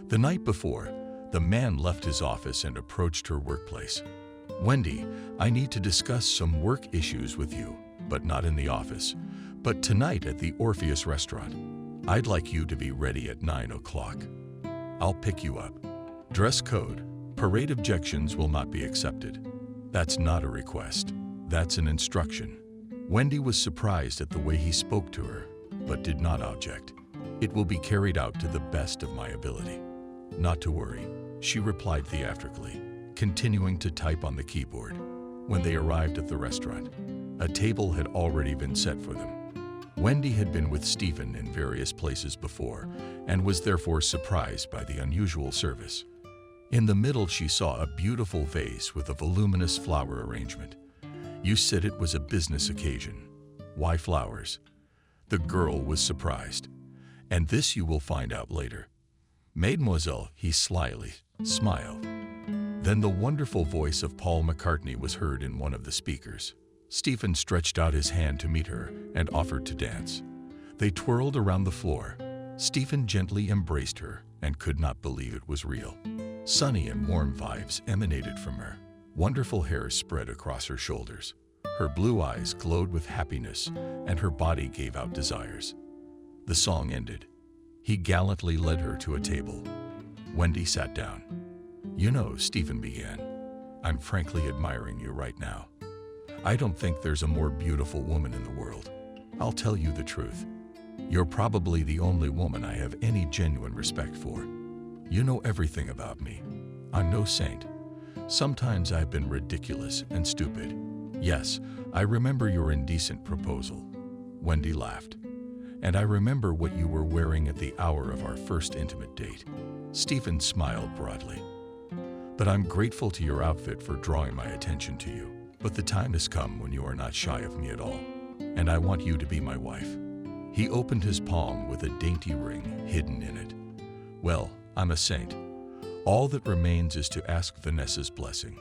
The night before, the man left his office and approached her workplace. "Wendy, I need to discuss some work issues with you, but not in the office, but tonight at the Orpheus restaurant. I'd like you to be ready at 9 o'clock. I'll pick you up. Dress code. Parade objections will not be accepted." That's not a request. That's an instruction. Wendy was surprised at the way he spoke to her, but did not object. "It will be carried out to the best of my ability." "Not to worry," she replied theatrically, continuing to type on the keyboard. When they arrived at the restaurant, a table had already been set for them. Wendy had been with Stephen in various places before and was therefore surprised by the unusual service. In the middle, she saw a beautiful vase with a voluminous flower arrangement. "You said it was a business occasion. Why flowers?" The girl was surprised. "And this you will find out later." "Mademoiselle," he slyly smiled. Then the wonderful voice of Paul McCartney was heard in one of the speakers. Stephen stretched out his hand to meet her and offered to dance. They twirled around the floor. Stephen gently embraced her and could not believe it was real. Sunny and warm vibes emanated from her. Wonderful hair spread across her shoulders. Her blue eyes glowed with happiness, and her body gave out desires. The song ended. He gallantly led her to a table. Wendy sat down. "You know," Stephen began, "I'm frankly admiring you right now. I don't think there's a more beautiful woman in the world. I'll tell you the truth. You're probably the only woman I have any genuine respect for. You know everything about me. I'm no saint. Sometimes I've been ridiculous and stupid. Yes, I remember your indecent proposal." Wendy laughed. "And I remember what you were wearing at the hour of our first intimate date." Stephen smiled broadly. "But I'm grateful to your outfit for drawing my attention to you. But the time has come when you are not shy of me at all, and I want you to be my wife." He opened his palm with a dainty ring hidden in it. "Well, I'm a saint. All that remains is to ask Vanessa's blessing."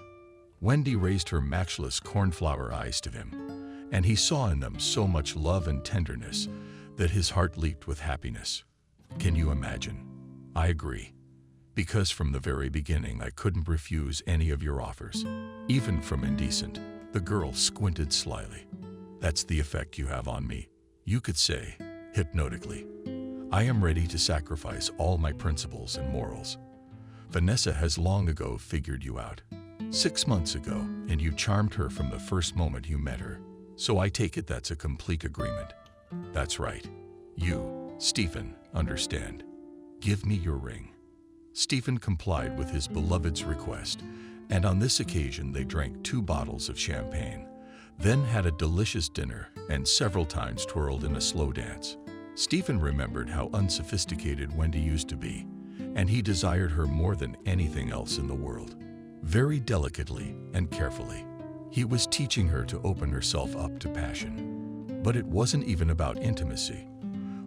Wendy raised her matchless cornflower eyes to him, and he saw in them so much love and tenderness that his heart leaped with happiness. "Can you imagine? I agree. Because from the very beginning I couldn't refuse any of your offers, even from indecent." The girl squinted slyly. "That's the effect you have on me. You could say, hypnotically. I am ready to sacrifice all my principles and morals. Vanessa has long ago figured you out. 6 months ago, and you charmed her from the first moment you met her. So I take it that's a complete agreement." "That's right. You, Stephen, understand. Give me your ring." Stephen complied with his beloved's request, and on this occasion they drank 2 bottles of champagne, then had a delicious dinner and several times twirled in a slow dance. Stephen remembered how unsophisticated Wendy used to be, and he desired her more than anything else in the world. Very delicately and carefully, he was teaching her to open herself up to passion. But it wasn't even about intimacy.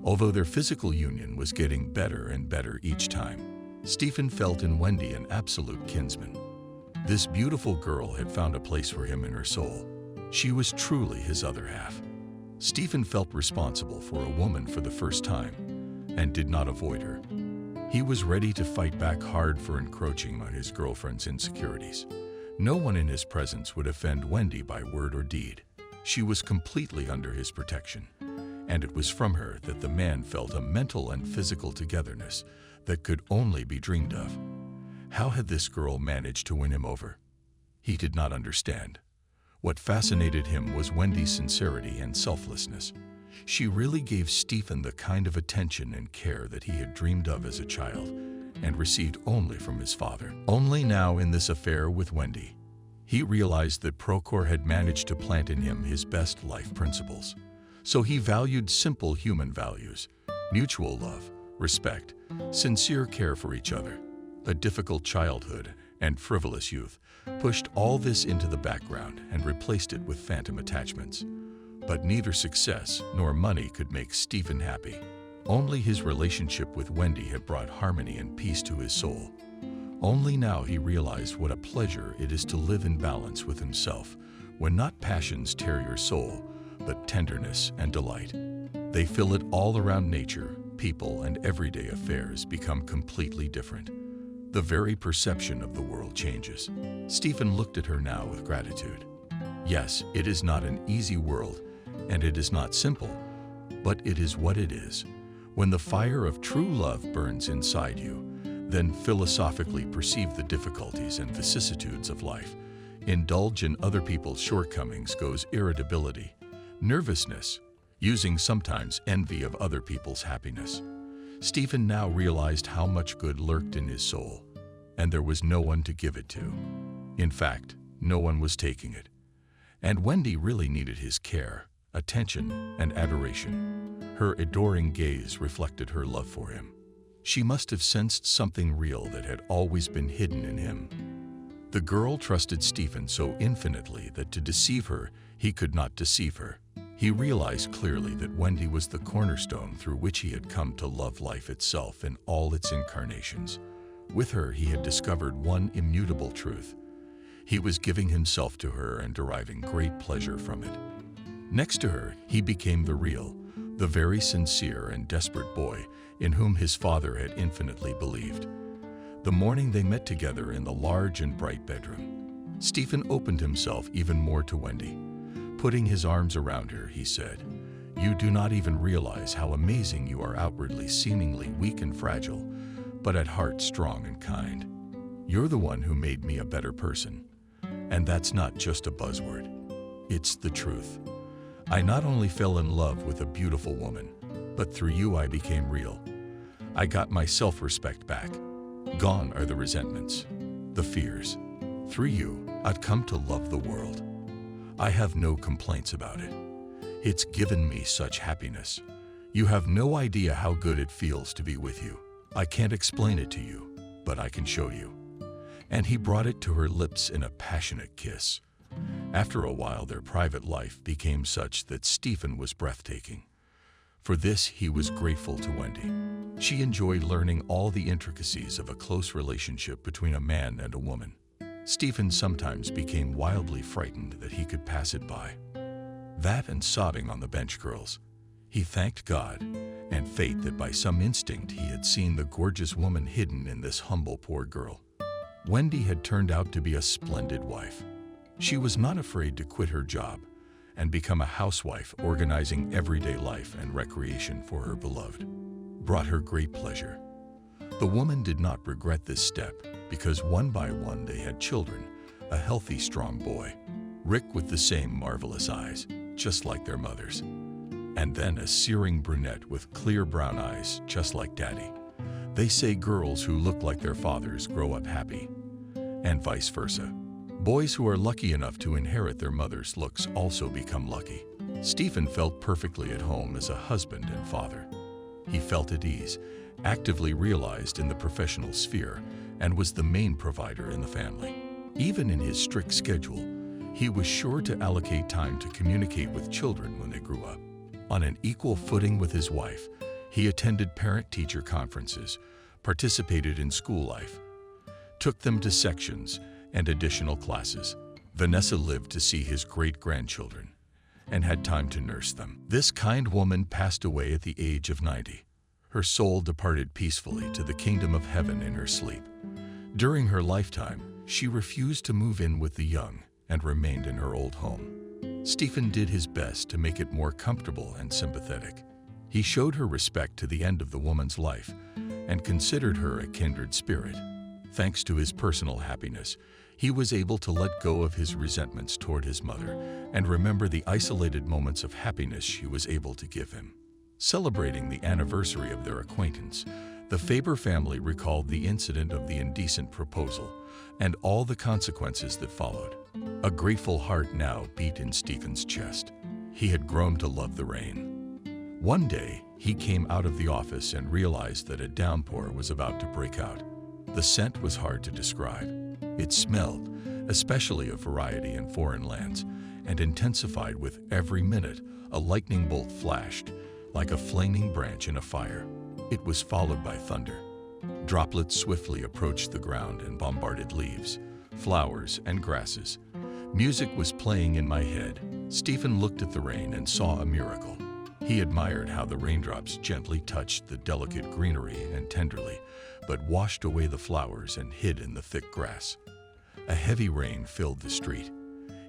Although their physical union was getting better and better each time, Stephen felt in Wendy an absolute kinsman. This beautiful girl had found a place for him in her soul. She was truly his other half. Stephen felt responsible for a woman for the first time and did not avoid her. He was ready to fight back hard for encroaching on his girlfriend's insecurities. No one in his presence would offend Wendy by word or deed. She was completely under his protection, and it was from her that the man felt a mental and physical togetherness that could only be dreamed of. How had this girl managed to win him over? He did not understand. What fascinated him was Wendy's sincerity and selflessness. She really gave Stephen the kind of attention and care that he had dreamed of as a child and received only from his father. Only now in this affair with Wendy, he realized that Prochor had managed to plant in him his best life principles. So he valued simple human values: mutual love, respect, sincere care for each other. A difficult childhood and frivolous youth pushed all this into the background and replaced it with phantom attachments. But neither success nor money could make Stephen happy. Only his relationship with Wendy had brought harmony and peace to his soul. Only now he realized what a pleasure it is to live in balance with himself, when not passions tear your soul, but tenderness and delight. They fill it all around. Nature, people, and everyday affairs become completely different. The very perception of the world changes. Stephen looked at her now with gratitude. Yes, it is not an easy world, and it is not simple, but it is what it is. When the fire of true love burns inside you, then philosophically perceive the difficulties and vicissitudes of life. Indulge in other people's shortcomings goes irritability, nervousness, using sometimes envy of other people's happiness. Stephen now realized how much good lurked in his soul, and there was no one to give it to. In fact, no one was taking it. And Wendy really needed his care, attention, and adoration. Her adoring gaze reflected her love for him. She must have sensed something real that had always been hidden in him. The girl trusted Stephen so infinitely that to deceive her, he could not deceive her. He realized clearly that Wendy was the cornerstone through which he had come to love life itself in all its incarnations. With her, he had discovered one immutable truth. He was giving himself to her and deriving great pleasure from it. Next to her, he became the real, the very sincere and desperate boy in whom his father had infinitely believed. The morning they met together in the large and bright bedroom, Stephen opened himself even more to Wendy. Putting his arms around her, he said, "You do not even realize how amazing you are, outwardly seemingly weak and fragile, but at heart strong and kind. You're the one who made me a better person. And that's not just a buzzword. It's the truth. I not only fell in love with a beautiful woman, but through you I became real. I got my self-respect back. Gone are the resentments, the fears. Through you, I've come to love the world. I have no complaints about it. It's given me such happiness. You have no idea how good it feels to be with you. I can't explain it to you, but I can show you." And he brought it to her lips in a passionate kiss. After a while, their private life became such that Stephen was breathtaking. For this, he was grateful to Wendy. She enjoyed learning all the intricacies of a close relationship between a man and a woman. Stephen sometimes became wildly frightened that he could pass it by. That and sobbing on the bench girls. He thanked God and fate that by some instinct he had seen the gorgeous woman hidden in this humble poor girl. Wendy had turned out to be a splendid wife. She was not afraid to quit her job and become a housewife, organizing everyday life and recreation for her beloved. Brought her great pleasure. The woman did not regret this step because one by one they had children, a healthy, strong boy, Rick with the same marvelous eyes, just like their mother's, and then a searing brunette with clear brown eyes, just like Daddy. They say girls who look like their fathers grow up happy, and vice versa. Boys who are lucky enough to inherit their mother's looks also become lucky. Stephen felt perfectly at home as a husband and father. He felt at ease, actively realized in the professional sphere, and was the main provider in the family. Even in his strict schedule, he was sure to allocate time to communicate with children when they grew up. On an equal footing with his wife, he attended parent-teacher conferences, participated in school life, took them to sections and additional classes. Vanessa lived to see his great-grandchildren and had time to nurse them. This kind woman passed away at the age of 90. Her soul departed peacefully to the kingdom of heaven in her sleep. During her lifetime, she refused to move in with the young and remained in her old home. Stephen did his best to make it more comfortable and sympathetic. He showed her respect to the end of the woman's life and considered her a kindred spirit. Thanks to his personal happiness, he was able to let go of his resentments toward his mother and remember the isolated moments of happiness she was able to give him. Celebrating the anniversary of their acquaintance, the Faber family recalled the incident of the indecent proposal and all the consequences that followed. A grateful heart now beat in Stephen's chest. He had grown to love the rain. One day, he came out of the office and realized that a downpour was about to break out. The scent was hard to describe. It smelled, especially of variety in foreign lands, and intensified with every minute. A lightning bolt flashed, like a flaming branch in a fire. It was followed by thunder. Droplets swiftly approached the ground and bombarded leaves, flowers, and grasses. Music was playing in my head. Stephen looked at the rain and saw a miracle. He admired how the raindrops gently touched the delicate greenery and tenderly, but washed away the flowers and hid in the thick grass. A heavy rain filled the street.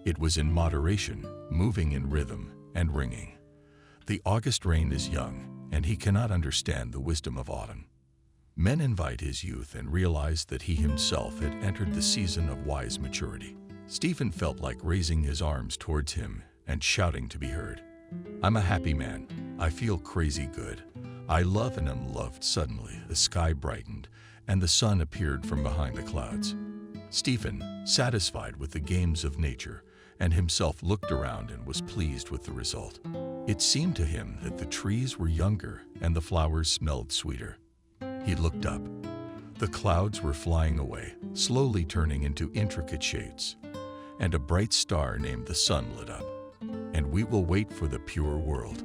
It was in moderation, moving in rhythm and ringing. The August rain is young, and he cannot understand the wisdom of autumn. Men invite his youth and realized that he himself had entered the season of wise maturity. Stephen felt like raising his arms towards him and shouting to be heard. I'm a happy man. I feel crazy good. I love and am loved. Suddenly, the sky brightened, and the sun appeared from behind the clouds. Stephen, satisfied with the games of nature, and himself looked around and was pleased with the result. It seemed to him that the trees were younger and the flowers smelled sweeter. He looked up. The clouds were flying away, slowly turning into intricate shades, and a bright star named the sun lit up. And we will wait for the pure world.